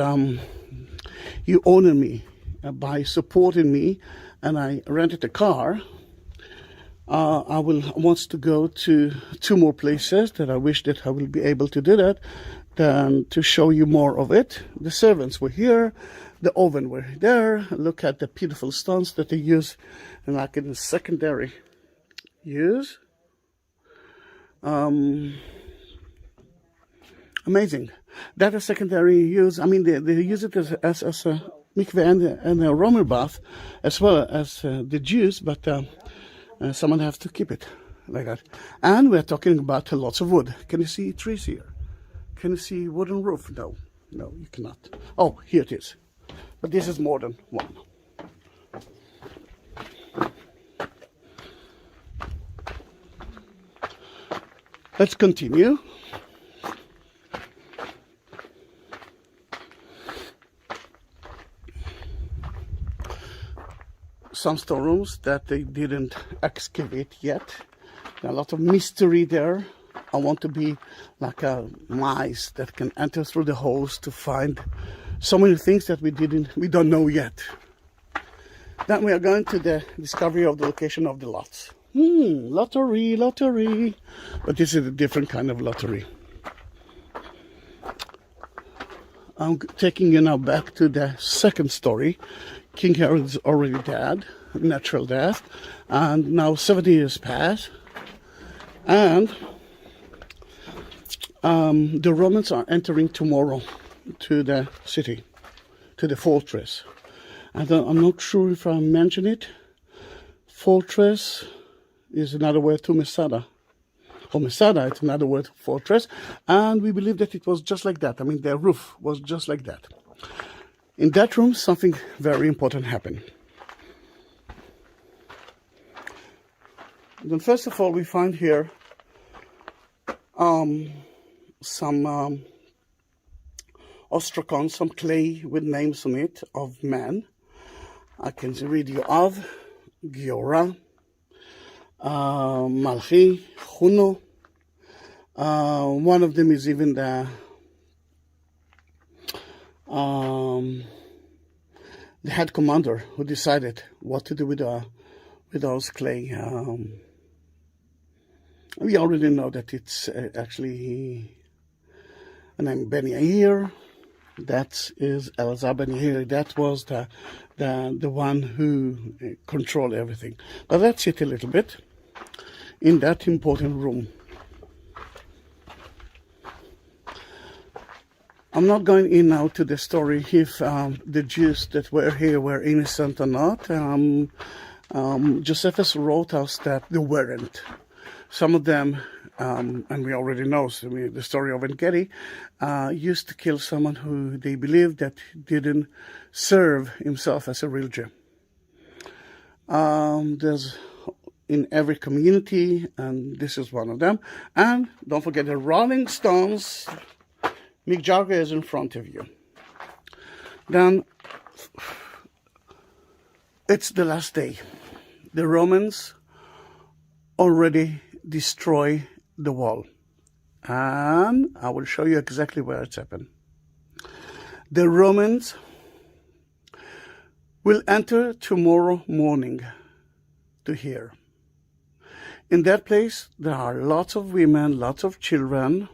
A: you honor me by supporting me, and I rented a car, I wants to go to 2 more places that I wish that I will be able to do that, then to show you more of it. The servants were here, the oven were there. Look at the beautiful stones that they use, and like in the secondary use. Amazing. That is secondary use. I mean, they use it as a mikveh and a Roman bath, as well as the Jews, but someone has to keep it like that. And we're talking about lots of wood. Can you see trees here? Can you see wooden roof? No, you cannot. Oh, here it is. But this is more than one. Let's continue. Some storerooms that they didn't excavate yet. There are a lot of mystery there. I want to be like a mice that can enter through the holes to find so many things that we don't know yet. Then we are going to the discovery of the location of the lots. Lottery, lottery. But this is a different kind of lottery. I'm taking you now back to the second story. King Herod is already dead, natural death, and now 70 years pass, and the Romans are entering tomorrow to the city, to the fortress. And I'm not sure if I mentioned it. Fortress is another word to Masada. Or Masada, it's another word for fortress. And we believe that it was just like that. I mean, the roof was just like that. In that room, something very important happened. Then first of all, we find here some ostracon, some clay with names on it of men. I can read you Av, Giora, Malchi, Juno. One of them is even the head commander who decided what to do with those clay. We already know that it's actually a name Ben Yair. That is Elazar Ben Yair. That was the one who controlled everything. But let's sit a little bit in that important room. I'm not going in now to the story if the Jews that were here were innocent or not. Josephus wrote us that they weren't. Some of them, and we already know the story of En-Gedi, used to kill someone who they believed that didn't serve himself as a real Jew. There's in every community, and this is one of them. And don't forget the Rolling Stones. Mick Jagger is in front of you. Then it's the last day. The Romans already destroy the wall. And I will show you exactly where it's happened. The Romans will enter tomorrow morning to here. In that place, there are lots of women, lots of children,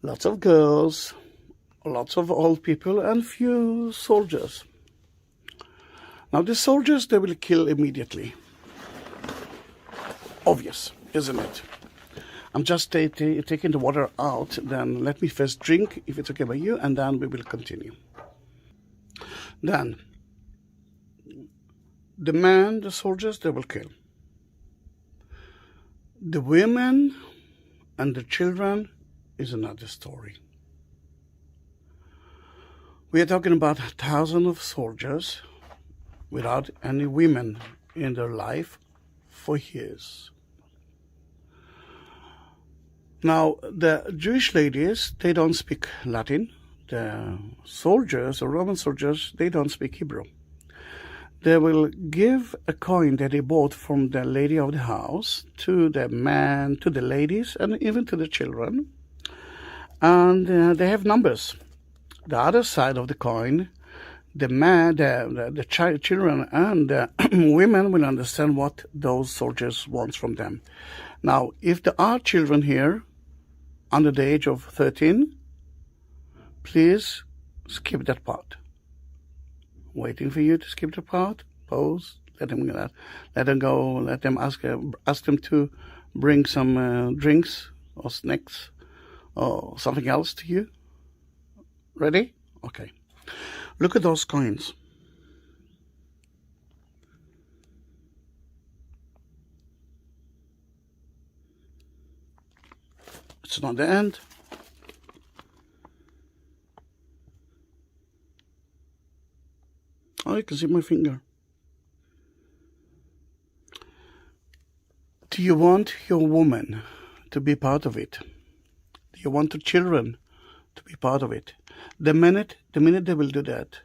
A: lots of girls, lots of old people, and few soldiers. Now, the soldiers, they will kill immediately. Obvious, isn't it? I'm just taking the water out. Then let me first drink, if it's okay by you, and then we will continue. Then, the men, the soldiers, they will kill. The women and the children is another story. We are talking about 1,000 of soldiers without any women in their life for years. Now, the Jewish ladies, they don't speak Latin. The soldiers, the Roman soldiers, they don't speak Hebrew. They will give a coin that they bought from the lady of the house to the man, to the ladies, and even to the children. And they have numbers. The other side of the coin, the man, the children and the women will understand what those soldiers want from them. Now, if there are children here under the age of 13, please skip that part. Waiting for you to skip the part. Pause. Let them go. Let them ask them to bring some drinks or snacks or something else to you. Ready? Okay. Look at those coins. It's not the end. Oh, you can see my finger. Do you want your woman to be part of it? Do you want the children to be part of it? The minute they will do that,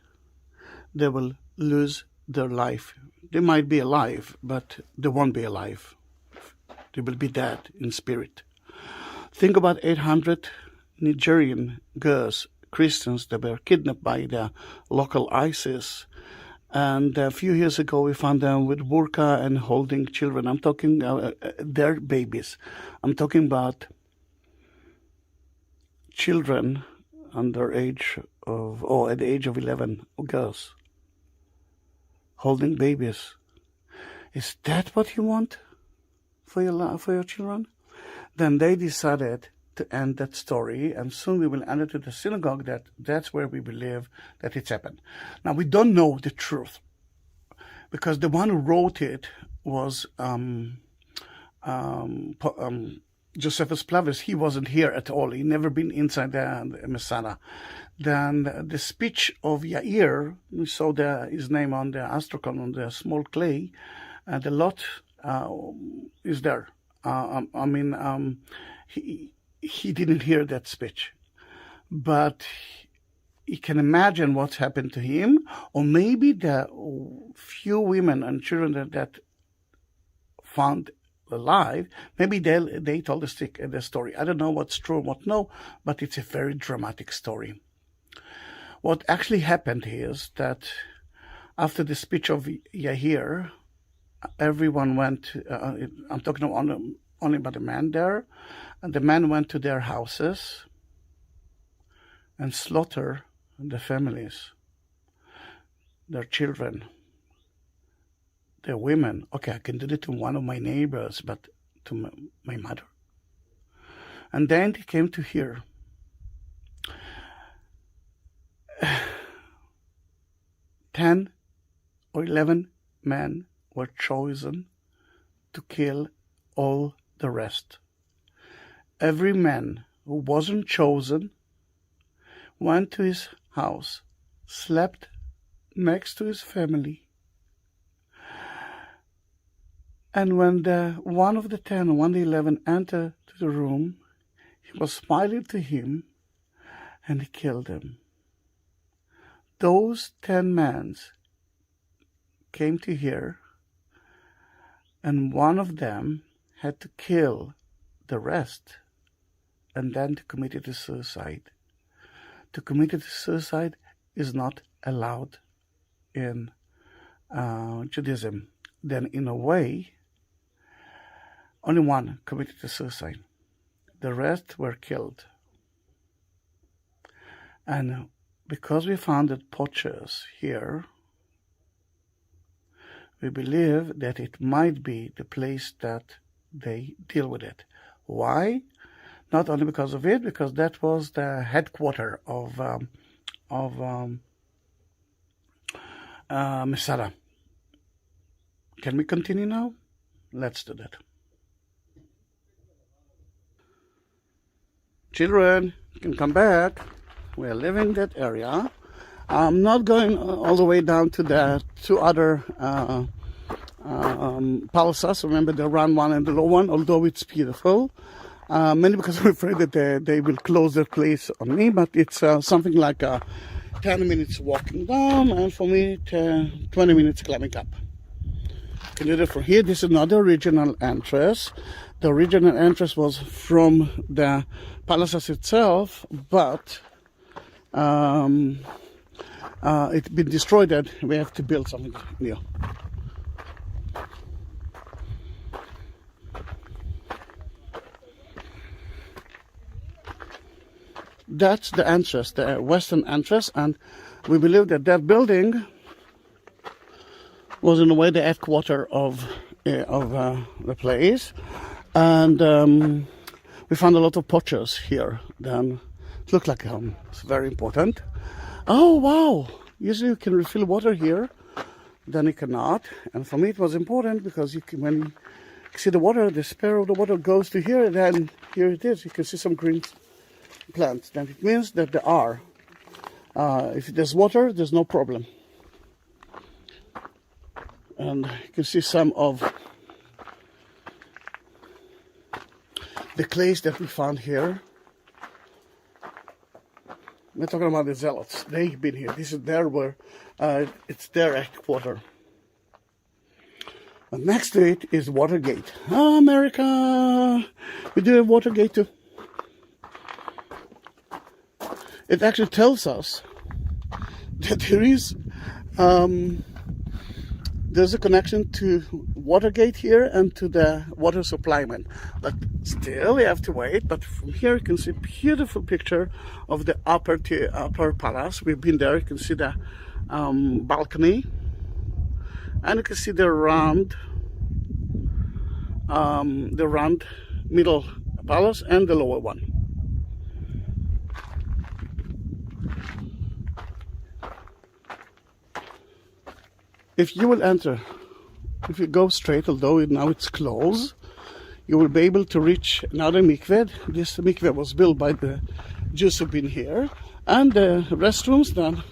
A: they will lose their life. They might be alive, but they won't be alive. They will be dead in spirit. Think about 800 Nigerian girls, Christians, that were kidnapped by the local ISIS And a few years ago, we found them with burqa and holding children. I'm talking their babies. I'm talking about children under age of, or at the age of 11, girls holding babies. Is that what you want for your children? Then they decided to end that story, and soon we will enter to the synagogue. That's where we believe that it's happened. Now, we don't know the truth, because the one who wrote it was Josephus Flavius. He wasn't here at all. He never been inside the Masada. Then the speech of Yair, we saw his name on the astrakhan, on the small clay, the lot is there. He didn't hear that speech, but you can imagine what's happened to him, or maybe the few women and children that found alive, maybe they told the story. I don't know what's true and what no, but it's a very dramatic story. What actually happened is that after the speech of Yair, everyone went, I'm talking only about the men there, and the men went to their houses and slaughtered the families, their children, their women. Okay, I can do it to one of my neighbors, but to my mother. And then they came to here. 10 or 11 men were chosen to kill all the rest. Every man who wasn't chosen went to his house, slept next to his family, and when one of the 10 or one of the 11 entered the room, he was smiling to him, and he killed him. Those 10 men came to here, and one of them had to kill the rest, and then to commit suicide. To commit suicide is not allowed in Judaism. Then, in a way, only one committed suicide. The rest were killed. And because we found the portrays here, we believe that it might be the place that they deal with it. Why? Not only because of it, because that was the headquarters of Masada. Can we continue now? Let's do that. Children, you can come back. We're leaving that area. I'm not going all the way down to the two other palaces. Remember the round one and the low one, although it's beautiful. Mainly because I'm afraid that they will close their place on me, but it's something like 10 minutes walking down, and for me 20 minutes climbing up. You can do that from here. This is another original entrance. The original entrance was from the palaces itself, but it's been destroyed and we have to build something new. That's the entrance, the western entrance, and we believe that that building was in a way the headquarters of the place, and we found a lot of portrays here. Then it looked like it's very important. Oh wow! Usually you can refill water here, then you cannot. And for me it was important because when you see the water, the spare of the water goes to here, then here it is. You can see some green plants. Then it means that there are. If there's water, there's no problem. And you can see some of the clays that we found here. We're talking about the Zealots. They've been here. This is it's their headquarters. And next to it is Watergate. Oh, America! We do have Watergate too. It actually tells us that there is There's a connection to Watergate here and to the water supply man. But still, we have to wait. But from here, you can see a beautiful picture of the upper palace. We've been there. You can see the balcony, and you can see the round middle palace and the lower one. If you will enter, if you go straight, although now it's closed, you will be able to reach another mikveh. This mikveh was built by the Jews who've been here, and the restrooms then.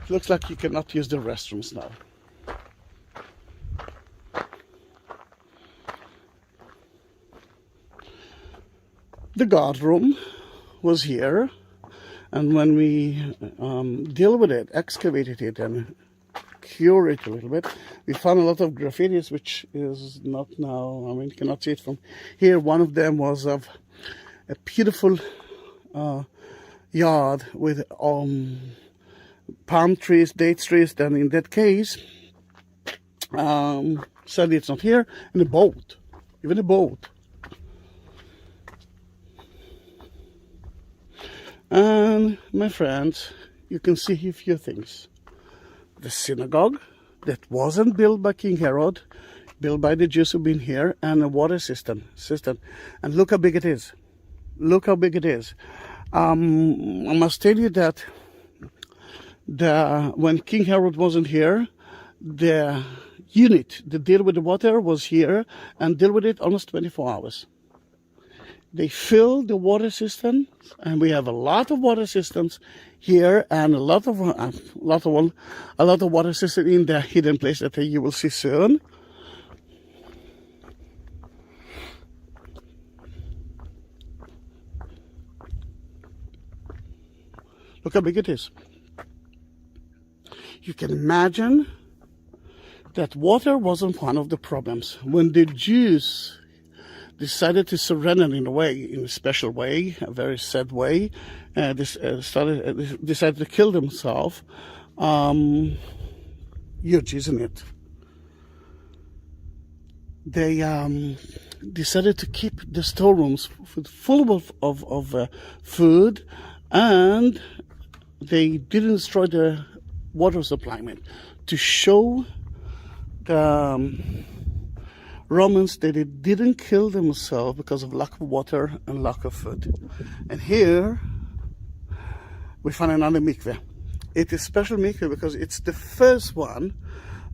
A: It looks like you cannot use the restrooms now. The guard room was here, and when we deal with it, excavated it, and cure it a little bit, we found a lot of graffitis, which is not now, I mean, you cannot see it from here. One of them was of a beautiful yard with palm trees, date trees. Then in that case, sadly it's not here, and a boat, even a boat. And my friends, you can see a few things. The synagogue that wasn't built by King Herod, built by the Jews who've been here, and a water system. And look how big it is. Look how big it is. I must tell you that when King Herod wasn't here, the unit that deal with the water was here and deal with it almost 24 hours. They fill the water system, and we have a lot of water systems here, and a lot of water systems in the hidden place that you will see soon. Look how big it is. You can imagine that water wasn't one of the problems. When the Jews decided to surrender in a special way, a very sad way, decided to kill themselves, huge, isn't it? They decided to keep the storerooms full of food, and they didn't destroy the water supply to show the Romans that they didn't kill themselves because of lack of water and lack of food. And here we find another mikveh. It is special mikveh because it's the first one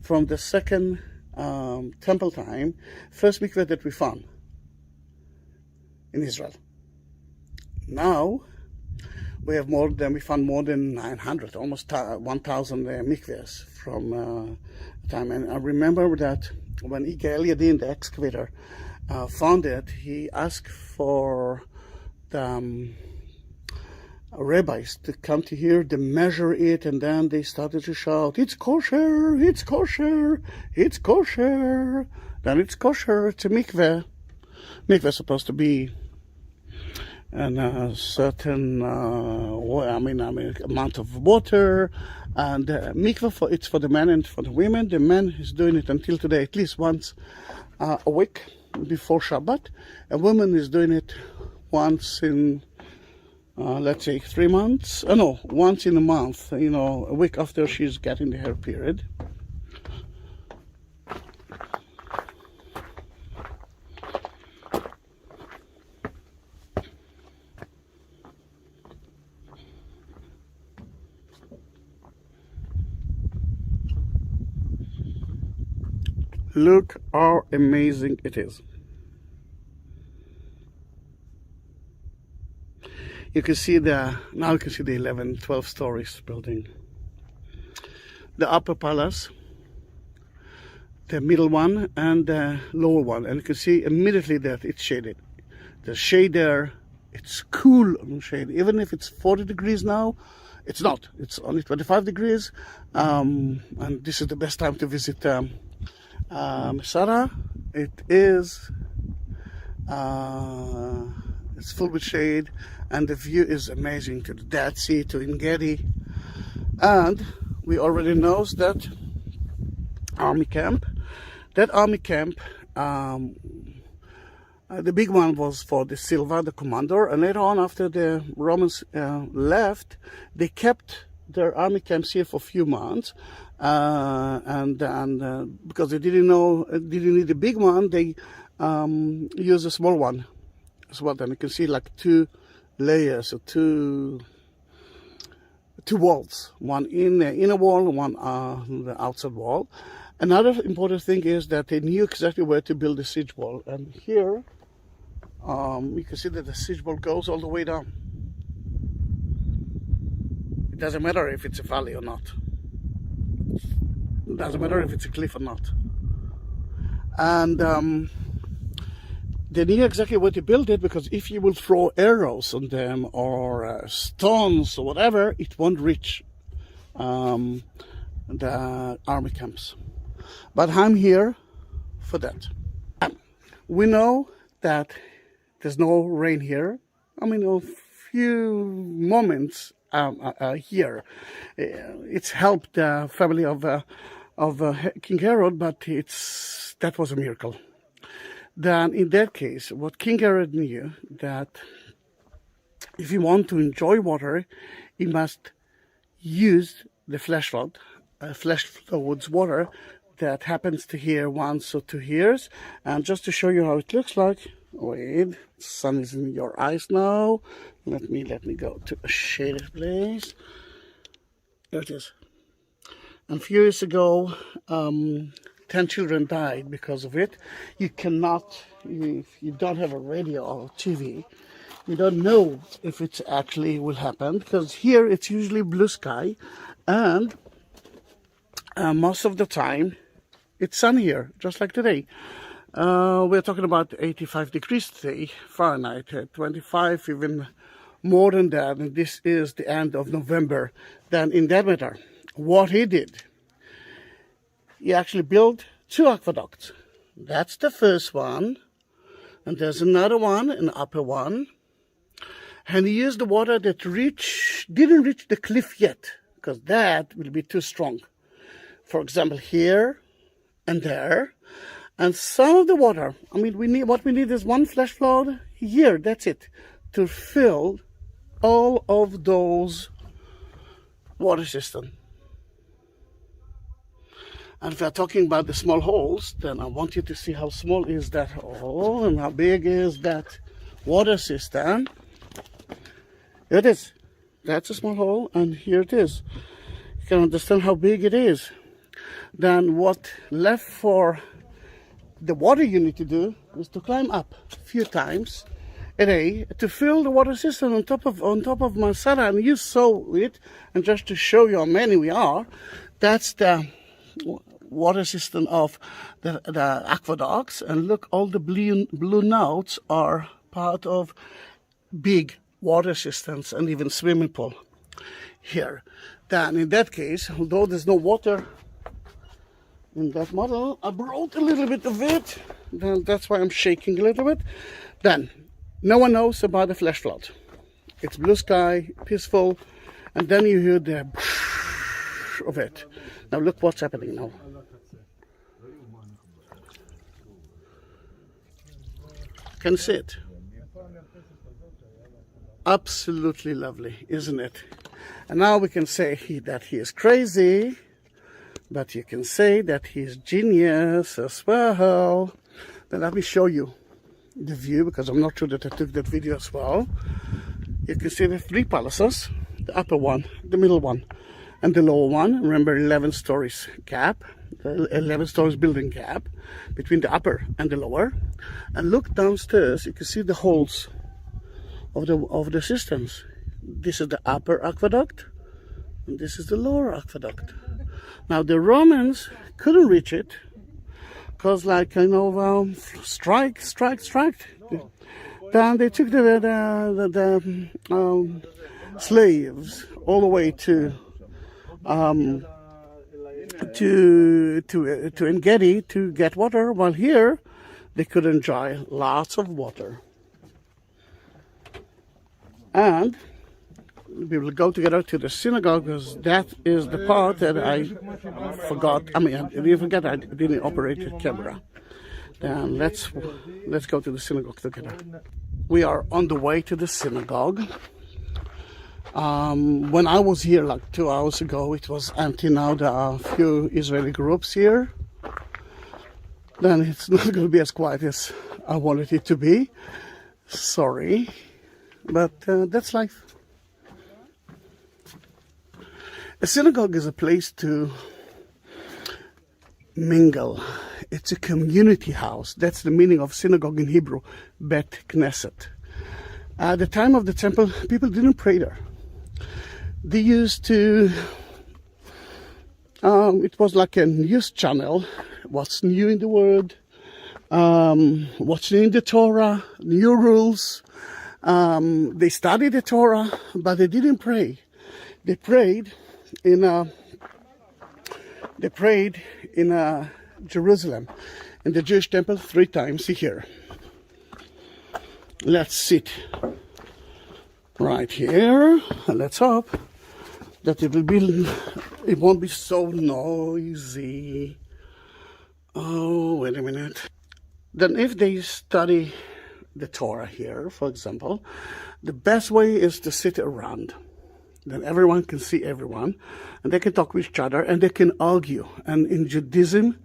A: from the second temple time, first mikveh that we found in Israel. Now we found more than 900, almost 1,000 mikvehs from time. And I remember that when Igal Yadin, the excavator, found it, he asked for the rabbis to come to here, to measure it, and then they started to shout, "It's kosher! It's kosher! It's kosher!" Then it's kosher. It's a mikveh. Mikveh is supposed to be a certain amount of water, and mikveh it's for the men and for the women. The man is doing it until today at least once a week before Shabbat. A woman is doing it once in let's say 3 months. Once in a month. A week after she's getting her period. Look how amazing it is. You can see now you can see the 11, 12 stories building. The upper palace, the middle one, and the lower one. And you can see immediately that it's shaded. There's shade there. It's cool shade. Even if it's 40 degrees now, it's not. It's only 25 degrees. And this is the best time to visit Masada. It is it's full with shade, and the view is amazing to the Dead Sea, to Engedi. And we already know that army camp. That army camp, the big one was for the Silva, the commander, and later on, after the Romans left, they kept their army camps here for a few months, and because they didn't need a big one, they used a small one as well. Then you can see like two layers, or two walls, one in the inner wall, one on the outside wall. Another important thing is that they knew exactly where to build the siege wall, and here you can see that the siege wall goes all the way down. It doesn't matter if it's a valley or not. It doesn't matter if it's a cliff or not. And they knew exactly where to build it, because if you will throw arrows on them or stones or whatever, it won't reach the army camps. But I'm here for that. We know that there's no rain here. I mean, a few moments here. It's helped the family of King Herod, but that was a miracle. Then in that case, what King Herod knew, that if you want to enjoy water, you must use the flash flood water that happens to here once or 2 years. And just to show you how it looks like, wait, sun is in your eyes now. Let me go to a shaded place. There it is. And a few years ago, 10 children died because of it. You cannot, if you don't have a radio or TV, you don't know if it actually will happen, because here it's usually blue sky, and most of the time it's sun here, just like today. We're talking about 85 degrees today, Fahrenheit, 25, even more than that, and this is the end of November. Then in that matter, what he did, he actually built 2 aqueducts. That's the first one, and there's another one, an upper one, and he used the water that didn't reach the cliff yet, because that will be too strong. For example, here and there. And some of the water, I mean, what we need is one flash flood here, that's it, to fill all of those water systems. And if we're talking about the small holes, then I want you to see how small is that hole and how big is that water system. Here it is. That's a small hole, and here it is. You can understand how big it is. Then what left for the water you need to do is to climb up a few times a day to fill the water system on top of Masada. And you saw it, and just to show you how many we are, that's the water system of the aqueducts. And look, all the blue notes are part of big water systems and even swimming pool here. Then in that case, although there's no water in that model, I brought a little bit of it. Then that's why I'm shaking a little bit. Then no one knows about the flash flood. It's blue sky, peaceful, and then you hear the of it. Now look what's happening now. Can you see it? Absolutely lovely, isn't it? And now we can say that he is crazy, but you can say that he is genius as well. Then let me show you the view, because I'm not sure that I took that video as well. You can see the 3 palaces, the upper one, the middle one, and the lower one. Remember, 11 stories gap, 11 stories building gap between the upper and the lower. And look downstairs, you can see the holes of the systems. This is the upper aqueduct, and this is the lower aqueduct. Now the Romans couldn't reach it, because strike. Then they took the slaves all the way to Engedi to get water, while here they could enjoy lots of water. And we will go together to the synagogue, because that is the part that I forgot. I mean, I didn't forget, I didn't operate the camera. Then let's go to the synagogue together. We are on the way to the synagogue. When I was here like 2 hours ago, it was empty. Now there are a few Israeli groups here. Then it's not going to be as quiet as I wanted it to be. Sorry, but that's life. A synagogue is a place to mingle. It's a community house. That's the meaning of synagogue in Hebrew, Bet Knesset. At the time of the temple, people didn't pray there. They used to, it was like a news channel, what's new in the world, what's new in the Torah, new rules. They studied the Torah, but they didn't pray. They prayed in Jerusalem, in the Jewish temple 3 times a year. Let's sit right here, and let's hope that it won't be so noisy. Oh, wait a minute. Then if they study the Torah here, for example, the best way is to sit around. Then everyone can see everyone, and they can talk with each other, and they can argue. And in Judaism,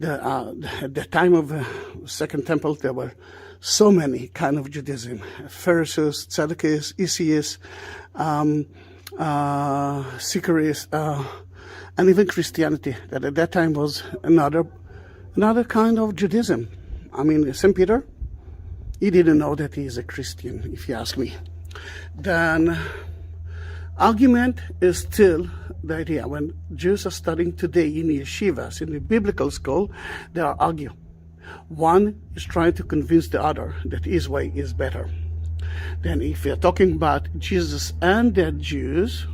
A: at the time of the Second Temple, there were so many kind of Judaism: Pharisees, Tzaddikists, Isius, Sicaris, and even Christianity. That at that time was another kind of Judaism. I mean, St. Peter, he didn't know that he is a Christian, if you ask me. Then argument is still the idea. When Jews are studying today in yeshivas, in the biblical school, they are arguing. One is trying to convince the other that his way is better. Then if you're talking about Jesus and the Jews,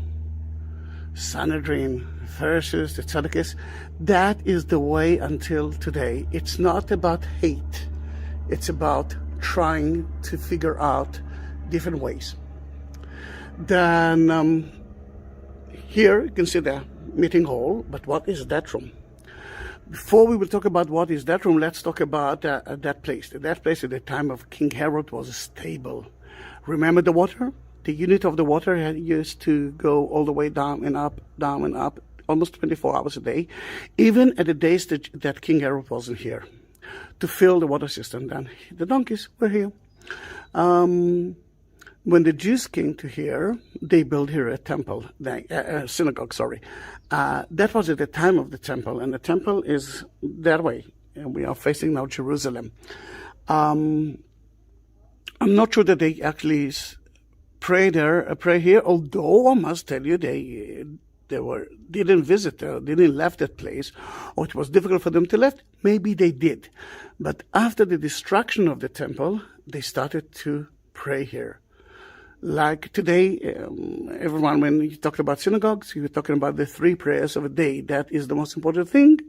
A: Sanhedrin, Pharisees, the Tzaddikists, that is the way until today. It's not about hate. It's about trying to figure out different ways. Then here you can see the meeting hall, but what is that room? Before we will talk about what is that room, let's talk about that place. That place at the time of King Herod was a stable. Remember the water? The unit of the water used to go all the way down and up, almost 24 hours a day, even at the days that King Herod wasn't here, to fill the water system. Then the donkeys were here. When the Jews came to here, they built here a temple, a synagogue, sorry. That was at the time of the temple, and the temple is that way. And we are facing now Jerusalem. I'm not sure that they actually pray here, although I must tell you they didn't visit there, didn't left that place, or it was difficult for them to left. Maybe they did. But after the destruction of the temple, they started to pray here. Like today, everyone, when you talk about synagogues, you're talking about the 3 prayers of a day. That is the most important thing,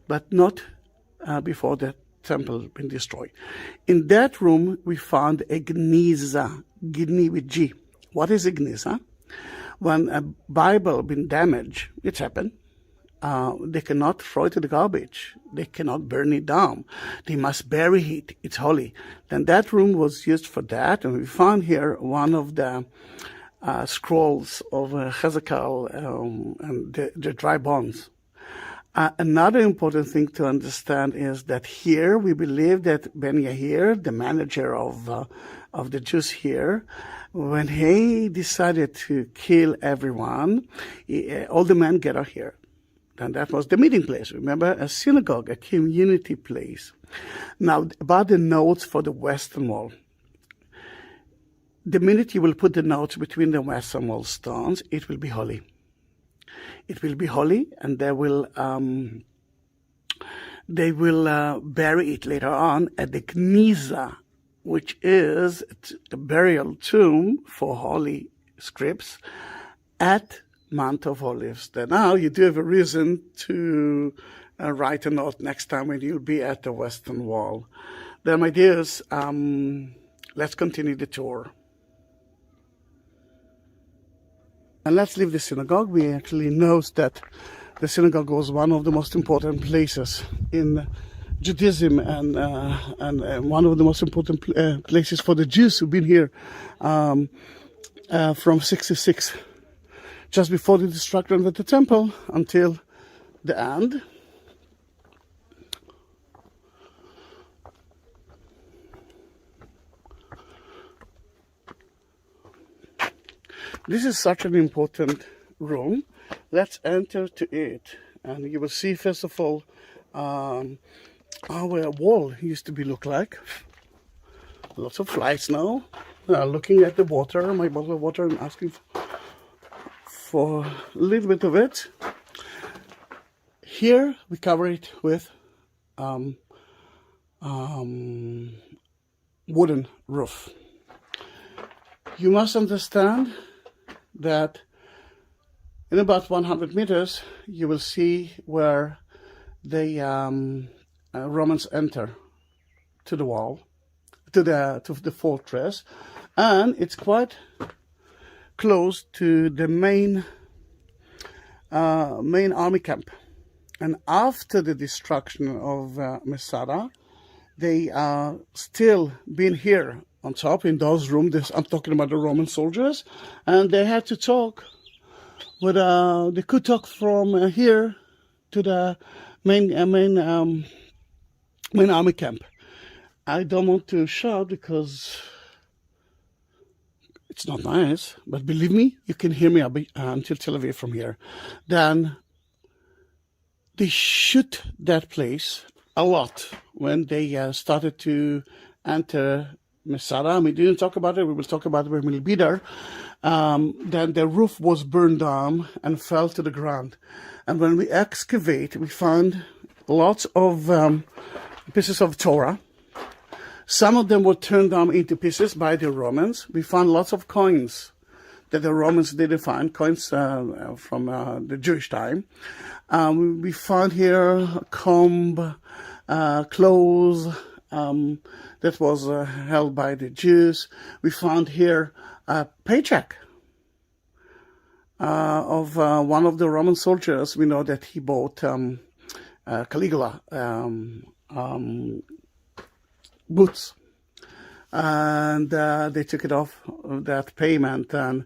A: but not before the temple been destroyed. In that room, we found a gniza, gni with G. What is a gniza? When a Bible been damaged, it's happened. They cannot throw it to the garbage. They cannot burn it down. They must bury it. It's holy. Then that room was used for that, and we found here one of the scrolls of Hezekiah and the dry bones. Another important thing to understand is that here we believe that Ben Yahir, the manager of the Jews here, when he decided to kill everyone, all the men gather here. And that was the meeting place. Remember, a synagogue, a community place. Now, about the notes for the Western Wall. The minute you will put the notes between the Western Wall stones, it will be holy. It will be holy, and they will bury it later on at the Gniza, which is a burial tomb for holy scripts at Mount of Olives. Then now you do have a reason to write a note next time when you'll be at the Western Wall. Then, my dears, let's continue the tour. And let's leave the synagogue. We actually know that the synagogue was one of the most important places in Judaism, and one of the most important places for the Jews who've been here from 66, just before the destruction of the temple, until the end. This is such an important room. Let's enter to it, and you will see first of all our wall used to be look like. Lots of flies now. Looking at the water, my bottle of water, and asking for a little bit of it. Here we cover it with wooden roof. You must understand that in about 100 meters you will see where the Romans enter to the wall, to the fortress, and it's quite close to the main army camp. And after the destruction of Masada, they are still been here on top in those rooms. I'm talking about the Roman soldiers, and they had to talk. But they could talk from here to the main army camp. I don't want to shout because it's not nice, but believe me, you can hear me until Tel Aviv from here. Then they shoot that place a lot when they started to enter Masada. We didn't talk about it. We will talk about it when we'll be there. Then the roof was burned down and fell to the ground. And when we excavate, we found lots of pieces of Torah. Some of them were turned down into pieces by the Romans. We found lots of coins that the Romans didn't find, coins from the Jewish time. We found here a comb, clothes that was held by the Jews. We found here a paycheck of one of the Roman soldiers. We know that he bought Caligula boots, and they took it off of that payment, and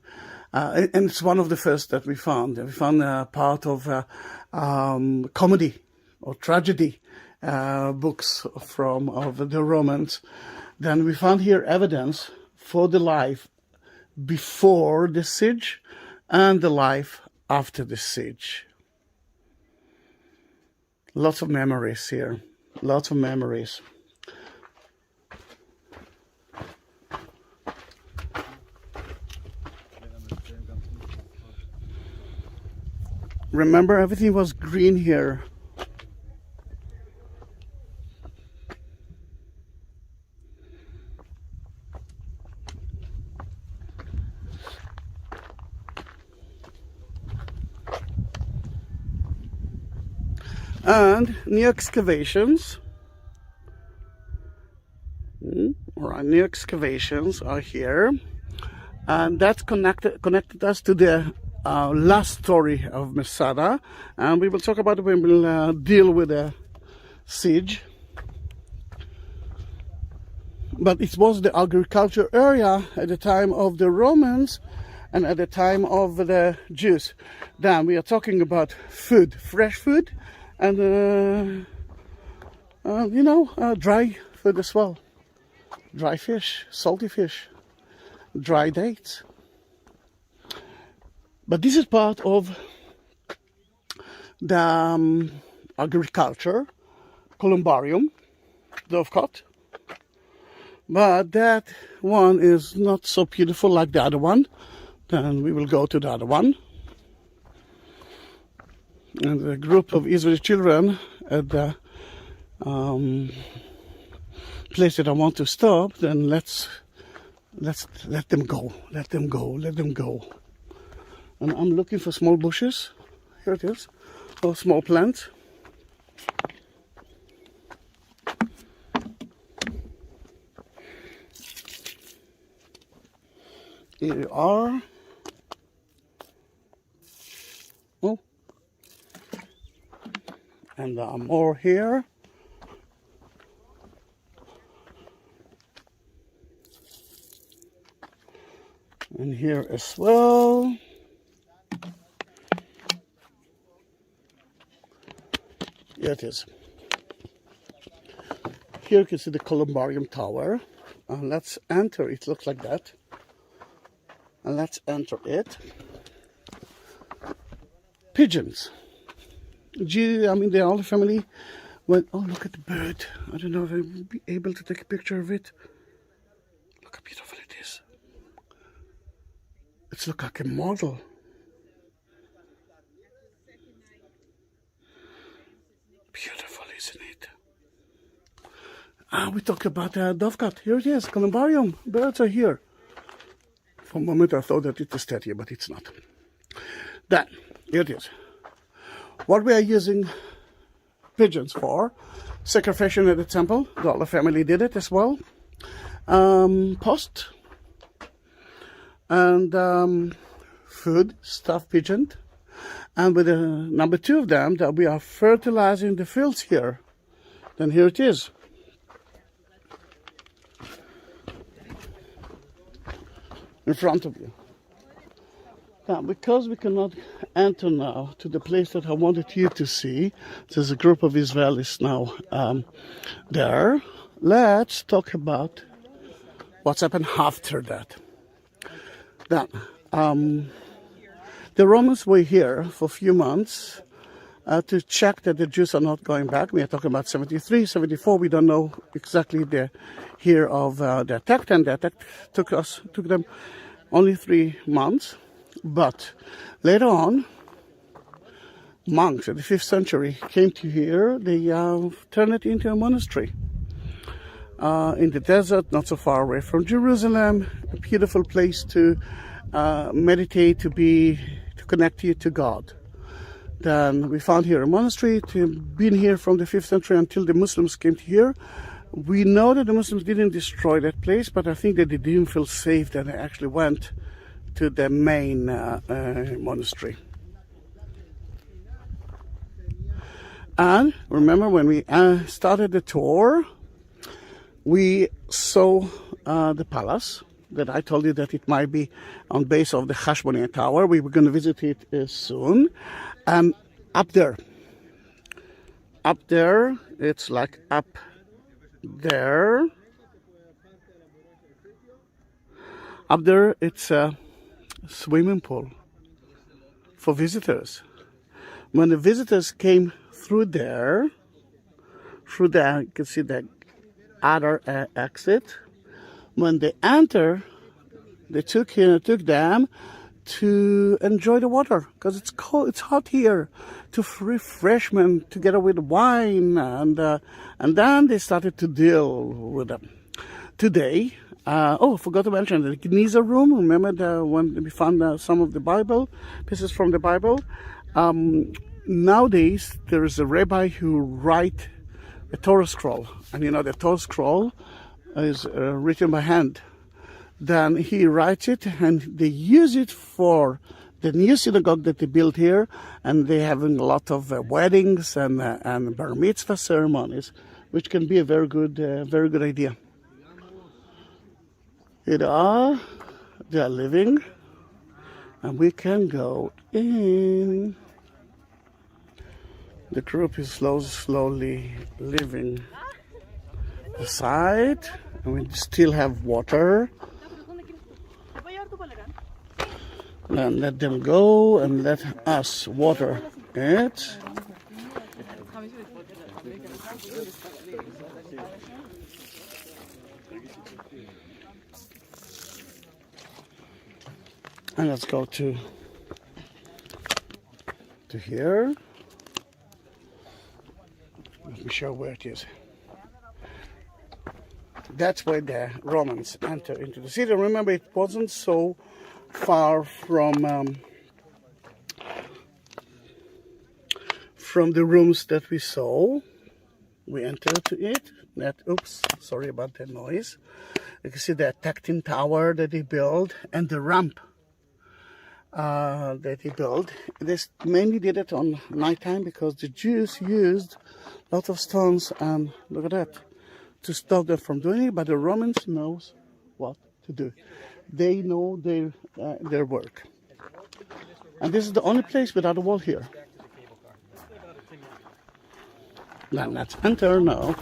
A: it's one of the first that we found. We found part of comedy or tragedy books of the Romans. Then we found here evidence for the life before the siege and the life after the siege. Lots of memories here, lots of memories. Remember, everything was green here. And new excavations. New excavations are here, and that connected us to the last story of Masada, and we will talk about it when we'll deal with the siege. But it was the agriculture area at the time of the Romans and at the time of the Jews. Then we are talking about food, fresh food, and dry food as well. Dry fish, salty fish, dry dates. But this is part of the agriculture, Columbarium, Dovecot. But that one is not so beautiful like the other one. Then we will go to the other one. And a group of Israeli children at the place that I want to stop, then let's let them go. Let them go. And I'm looking for small bushes. Here it is. Or small plants. Here we are. And more here. And here as well. Here it is. Here you can see the Columbarium Tower. And let's enter. It looks like that. And let's enter it. Pigeons. I mean, the whole family went. Oh, look at the bird. I don't know if I'll be able to take a picture of it. Look how beautiful it is. It's look like a model. Beautiful, isn't it? We talked about Dovecote. Here it is, Columbarium. Birds are here. For a moment I thought that it is statue, but it's not. Then, here it is. What we are using pigeons for, sacrification at the temple. The whole family did it as well. Post. And food, stuffed pigeon. And with number 2 of them, that we are fertilizing the fields here. Then here it is. In front of you. Now, because we cannot enter now to the place that I wanted you to see, there's a group of Israelis now there. Let's talk about what's happened after that. Then, the Romans were here for a few months to check that the Jews are not going back. We are talking about 73, 74. We don't know exactly the year of the attack, and the attack took them only 3 months. But later on, monks in the 5th century came to here. They turned it into a monastery in the desert, not so far away from Jerusalem. A beautiful place to meditate, to connect you to God. Then we found here a monastery. Been here from the 5th century until the Muslims came to here. We know that the Muslims didn't destroy that place, but I think that they didn't feel safe that they actually went to the main monastery. And remember when we started the tour, we saw the palace that I told you that it might be on base of the Hashmonaean Tower. We were going to visit it soon. Up there, it's like up there. Up there, it's a swimming pool for visitors. When the visitors came through there, you can see the other exit. When they enter, they took them to enjoy the water because it's cold, it's hot here, to refreshment together with wine, and then they started to deal with them. Today, I forgot to mention the Geniza room. Remember when we found some of the pieces from the Bible. Nowadays, there is a rabbi who writes a Torah scroll, and the Torah scroll is written by hand. Then he writes it, and they use it for the new synagogue that they built here, and they're having a lot of weddings and bar mitzvah ceremonies, which can be a very good idea. They are living, and we can go in. The group is slowly leaving the site, and we still have water. And let them go and let us water it. And let's go to here. Let me show where it is. That's where the Romans enter into the city. Remember, it wasn't so far from the rooms that we saw. We entered to it. Oops, sorry about that noise. You can see the Tecton Tower that they built and the ramp. that he built. They mainly did it on nighttime because the Jews used lots of stones and look at that to stop them from doing it. But the Romans knows what to do. They know their work. And this is the only place without a wall here. Then let's enter now.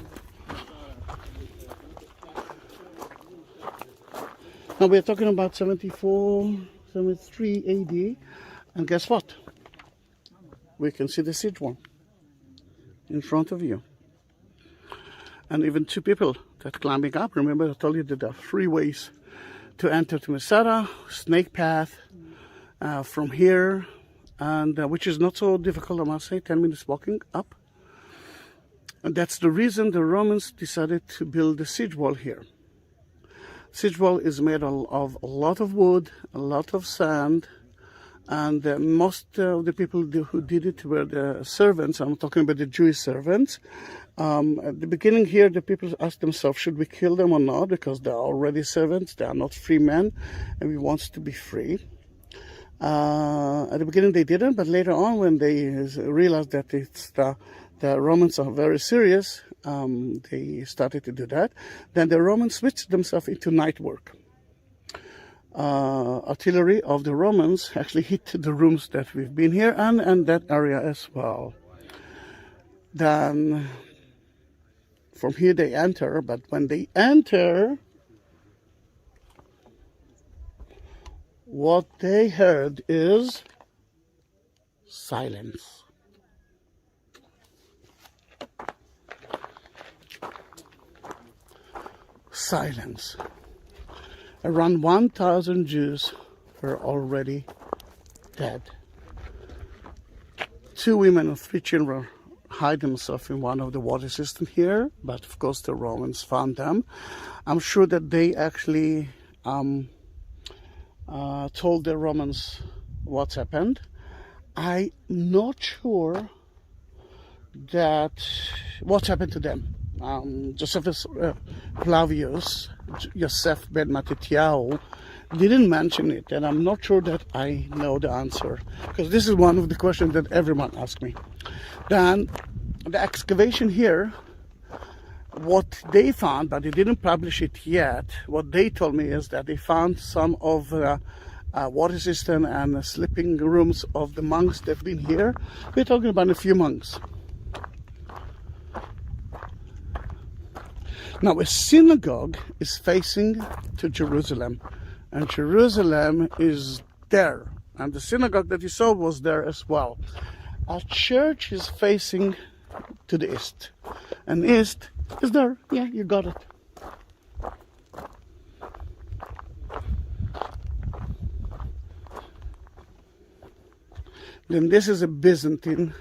A: Now we're talking about 74, 73 AD, and guess what? We can see the siege wall in front of you. And even two people that climbing up. Remember I told you that there are 3 ways to enter to Masada, snake path from here, and which is not so difficult, I must say, 10 minutes walking up. And that's the reason the Romans decided to build the siege wall here. Siege wall is made of a lot of wood, a lot of sand, and most of the people who did it were the servants. I'm talking about the Jewish servants. At the beginning here, the people asked themselves, should we kill them or not? Because they are already servants, they are not free men, and we want to be free. At the beginning they didn't, but later on when they realized that the Romans are very serious, they started to do that. Then the Romans switched themselves into night work. Artillery of the Romans actually hit the rooms that we've been here and that area as well. Then from here they enter, but when they enter, what they heard is silence. Silence. Around 1,000 Jews were already dead. 2 women and 3 children hide themselves in one of the water systems here, but of course the Romans found them. I'm sure that they actually told the Romans what's happened. I'm not sure that what's happened to them. Josephus Flavius, Yosef ben Matityahu, didn't mention it, and I'm not sure that I know the answer, because this is one of the questions that everyone asks me. Then the excavation here, what they found, but they didn't publish it yet, what they told me is that they found some of water system and sleeping rooms of the monks that have been here. We're talking about a few monks. Now, a synagogue is facing to Jerusalem, and Jerusalem is there, and the synagogue that you saw was there as well. Our church is facing to the east, and east is there. Yeah, you got it. Then this is a Byzantine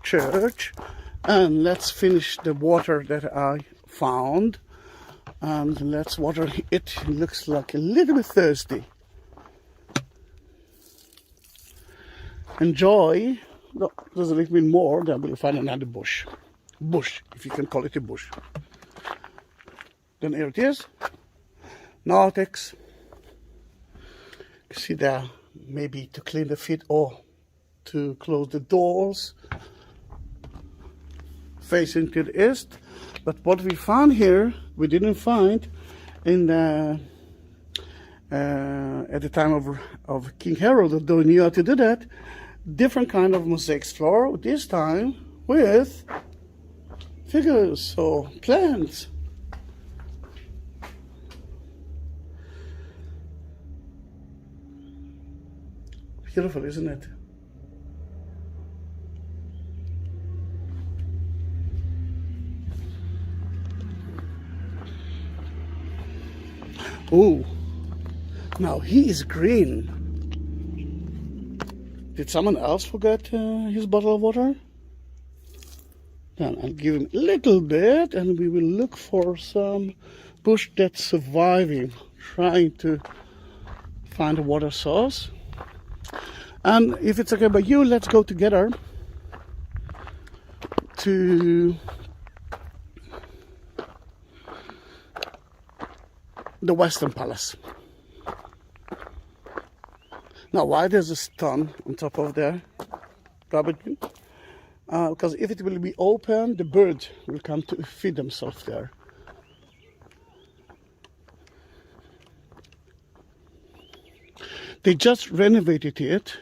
A: church, and let's finish the water that I found, and let's water it. It looks like a little bit thirsty. Enjoy. No, there's a little bit more, then we'll find another bush, if you can call it a bush. Then here it is, narthex. You see there, maybe to clean the feet or to close the doors, facing to the east. But what we found here, we didn't find in the, at the time of King Herod, although he knew how to do that, different kind of mosaics floor, this time with figures or plants. Beautiful, isn't it? Oh, now he is green. Did someone else forget his bottle of water? Then I'll give him a little bit, and we will look for some bush that's surviving, trying to find a water source. And if it's okay by you, let's go together to the Western Palace. Now, why there's a stone on top of the garbage bin? Because if it will be open, the birds will come to feed themselves there. They just renovated it.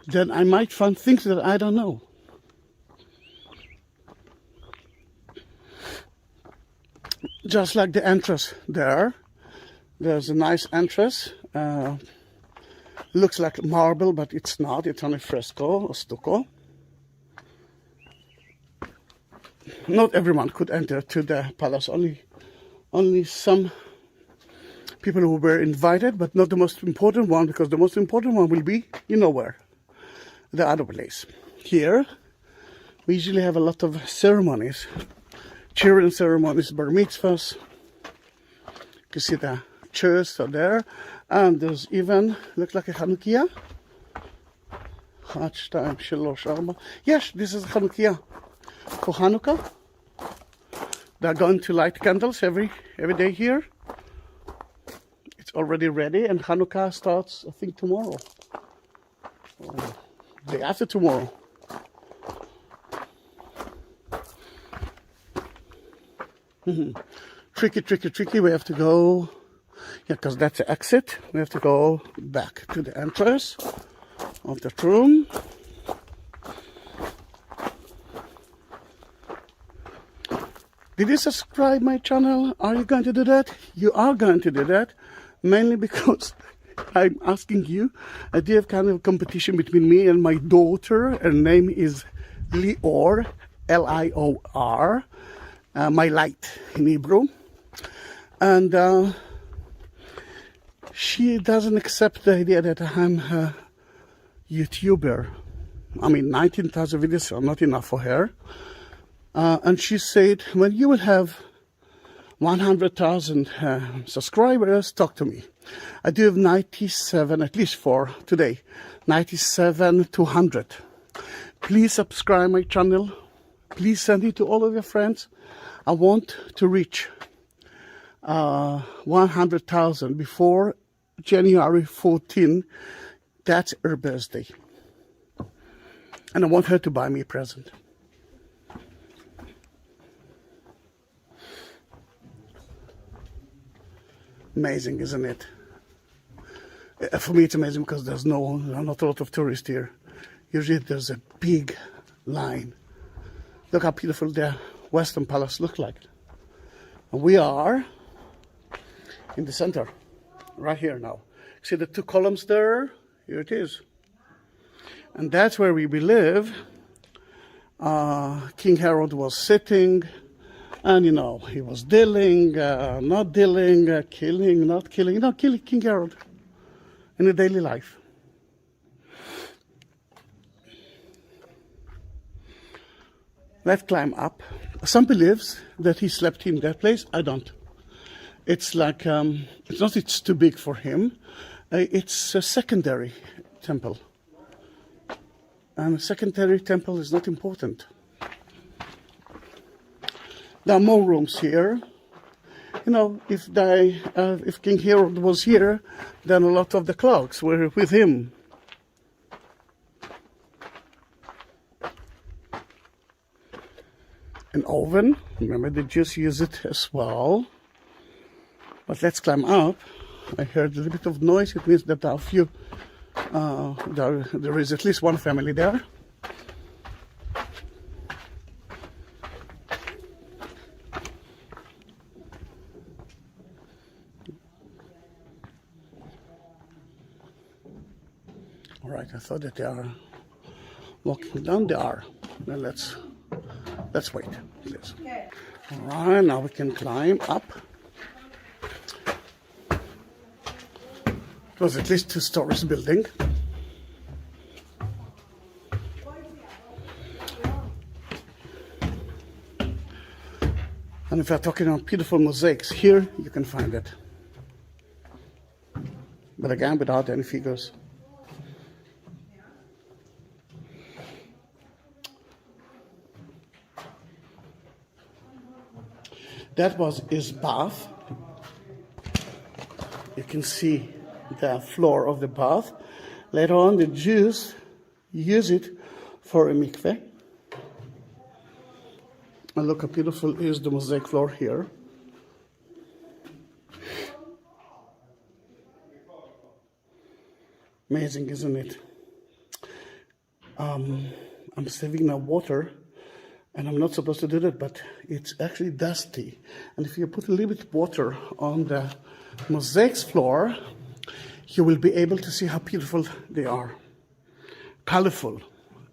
A: Then I might find things that I don't know. Just like the entrance there. There's a nice entrance. Looks like marble, but it's not. It's only fresco or stucco. Not everyone could enter to the palace. Only some people who were invited, but not the most important one, because the most important one will be, you know where, the other place. Here, we usually have a lot of ceremonies, children ceremonies, bar mitzvahs. You can see the chairs are there, and there's even, looks like a Chanukiah. Yes, this is a Chanukiah for Hanukkah. They're going to light candles every day here. Already ready, and Hanukkah starts, I think, tomorrow. Or day after tomorrow. Tricky. We have to go, yeah, because that's the exit. We have to go back to the entrance of the room. Did you subscribe my channel? Are you going to do that? You are going to do that. Mainly because I'm asking you. I do have kind of competition between me and my daughter. Her name is Lior, Lior, my light in Hebrew. And she doesn't accept the idea that I'm a YouTuber. I mean, 19,000 videos are not enough for her. And she said, when you will have 100,000 subscribers, talk to me. I do have 97, at least for today, 97 to 100. Please subscribe my channel. Please send it to all of your friends. I want to reach 100,000 before January 14. That's her birthday. And I want her to buy me a present. Amazing, isn't it? For me, it's amazing because there's not a lot of tourists here. Usually there's a big line. Look how beautiful the Western Palace looks like. And we are in the center, right here now. See the two columns there? Here it is. And that's where we live. King Herod was sitting. And, you know, he was dealing, not dealing, killing, not killing. You know, killing King Herod in a daily life. Let's climb up. Some believes that he slept in that place. I don't. It's like, it's not it's too big for him. It's a secondary temple. And a secondary temple is not important. There are more rooms here. You know, if King Herod was here, then a lot of the clocks were with him. An oven, remember the Jews use it as well. But let's climb up. I heard a little bit of noise. It means that there are a few, there is at least one family there. All right, I thought that they are walking down. They are. Now let's wait, please. All right, now we can climb up. It was at least 2 stories building. And if you're talking about beautiful mosaics, here you can find it. But again, without any figures. That was his bath. You can see the floor of the bath. Later on, the Jews use it for a mikveh. And look how beautiful is the mosaic floor here. Amazing, isn't it? I'm saving now water, and I'm not supposed to do that, but it's actually dusty. And if you put a little bit of water on the mosaics floor, you will be able to see how beautiful they are. Colorful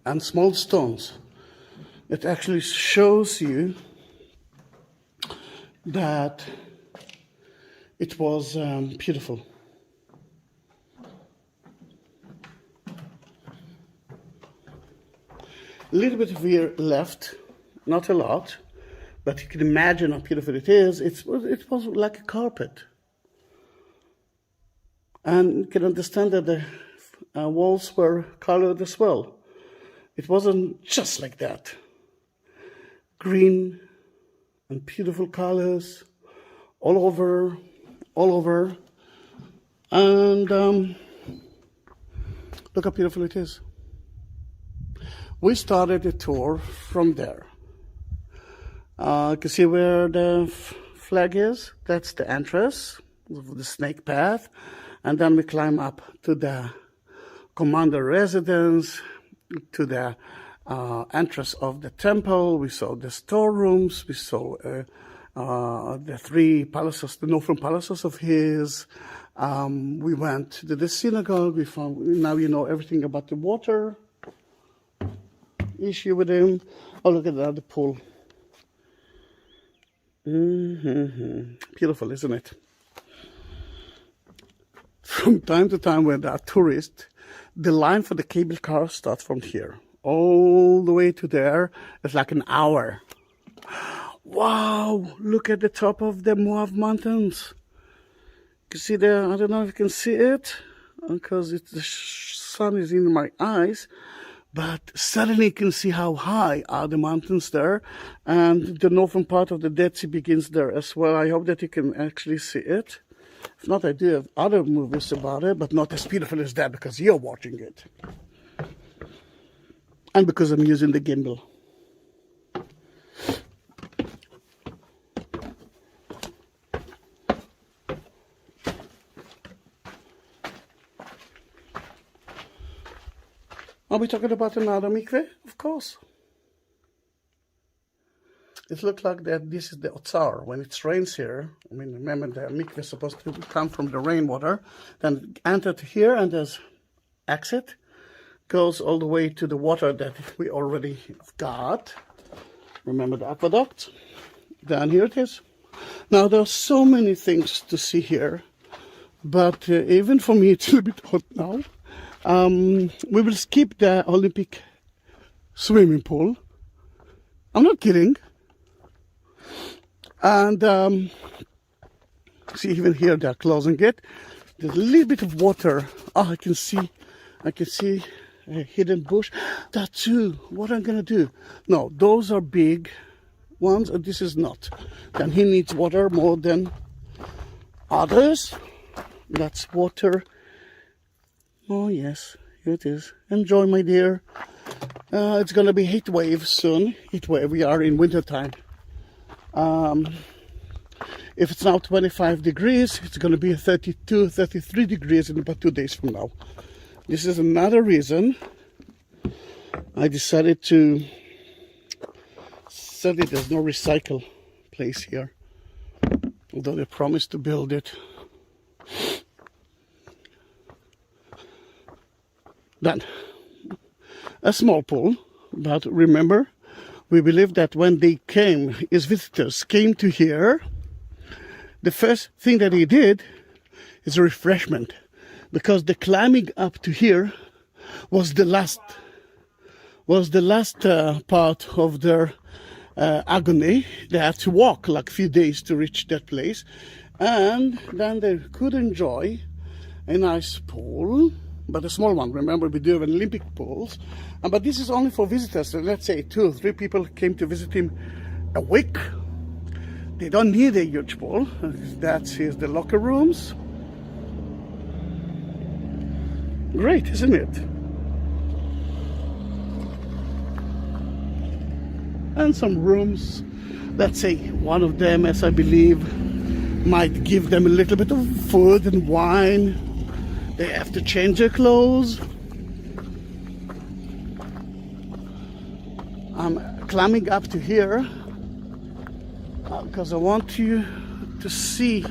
A: and small stones. It actually shows you that it was beautiful. A little bit of here left, not a lot, but you can imagine how beautiful it is. It was like a carpet. And you can understand that the walls were colored as well. It wasn't just like that. Green and beautiful colors all over. And look how beautiful it is. We started the tour from there. You can see where the flag is. That's the entrance of the snake path. And then we climb up to the commander residence, to the entrance of the temple. We saw the storerooms. We saw the three palaces, the northern palaces of his. We went to the synagogue. We found, now you know everything about the water issue with him. Oh, look at that, the pool. Beautiful, isn't it? From time to time when there are tourists, the line for the cable car starts from here all the way to there. It's like an hour. Wow, look at the top of the Moab Mountains. You can see there, I don't know if you can see it because the sun is in my eyes. But suddenly you can see how high are the mountains there, and the northern part of the Dead Sea begins there as well. I hope that you can actually see it. If not, I do have other movies about it, but not as beautiful as that because you're watching it. And because I'm using the gimbal. Are we talking about another mikveh? Of course. It looked like that this is the Otsar. When it rains here, I mean, remember the mikveh is supposed to come from the rainwater, then entered here and there's exit, goes all the way to the water that we already got. Remember the aqueduct? Then here it is. Now there are so many things to see here, but even for me it's a little bit hot now. We will skip the Olympic swimming pool. I'm not kidding. And see, even here they're closing it. There's a little bit of water. Oh, I can see a hidden bush. That too. What I'm gonna do? No, those are big ones, and this is not. Then he needs water more than others. That's water. Oh yes, here it is. Enjoy, my dear. It's gonna be heat wave soon. Heat wave. We are in winter time. If it's now 25 degrees, it's gonna be 32, 33 degrees in about 2 days from now. This is another reason I decided to. Sadly, there's no recycle place here, although they promised to build it. Then, a small pool, but remember, we believe that when they came, his visitors came to here, the first thing that he did is a refreshment, because the climbing up to here was the last part of their agony. They had to walk like a few days to reach that place, and then they could enjoy a nice pool. But a small one. Remember, we do have an Olympic pools, but this is only for visitors. So let's say 2 or 3 people came to visit him a week. They don't need a huge pool. That's the locker rooms. Great, isn't it? And some rooms. Let's say one of them, as I believe, might give them a little bit of food and wine. They have to change their clothes. I'm climbing up to here because I want you to see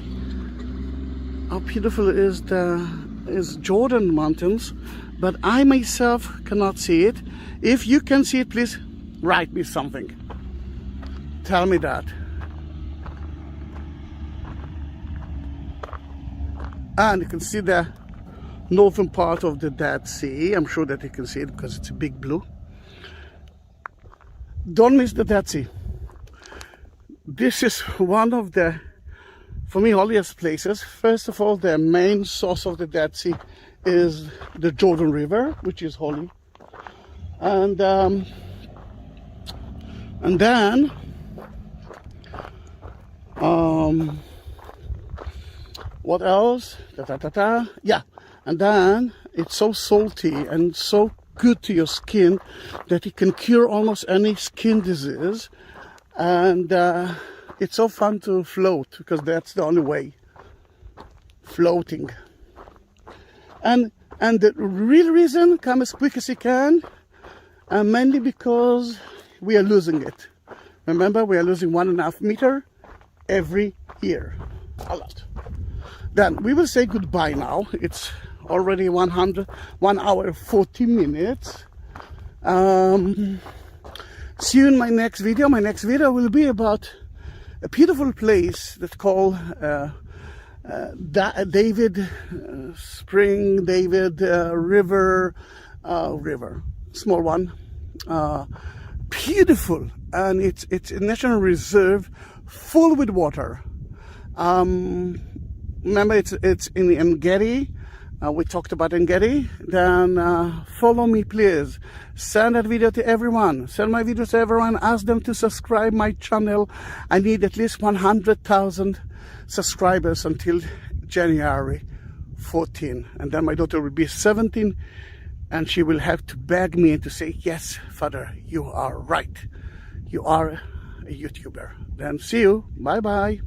A: how beautiful is Jordan Mountains, but I myself cannot see it. If you can see it, please write me something. Tell me that. And you can see the northern part of the Dead Sea. I'm sure that you can see it because it's a big blue. Don't miss the Dead Sea. This is one of the, for me, holiest places. First of all, the main source of the Dead Sea is the Jordan River, which is holy. And then what else? Yeah, and then it's so salty and so good to your skin that it can cure almost any skin disease. And it's so fun to float because that's the only way, floating. And the real reason, come as quick as you can, and mainly because we are losing it. Remember, we are losing 1.5 meters every year, a lot. Then we will say goodbye now. It's already 1 hour 40 minutes. See you in my next video. My next video will be about a beautiful place that's called David Spring, David River, small one, beautiful, and it's a national reserve full with water. Remember, it's in Engedi. We talked about Engedi. Then follow me, please. Send that video to everyone. Send my videos to everyone. Ask them to subscribe my channel. I need at least 100,000 subscribers until January 14. And then my daughter will be 17. And she will have to beg me to say, yes, Father, you are right. You are a YouTuber. Then see you. Bye-bye.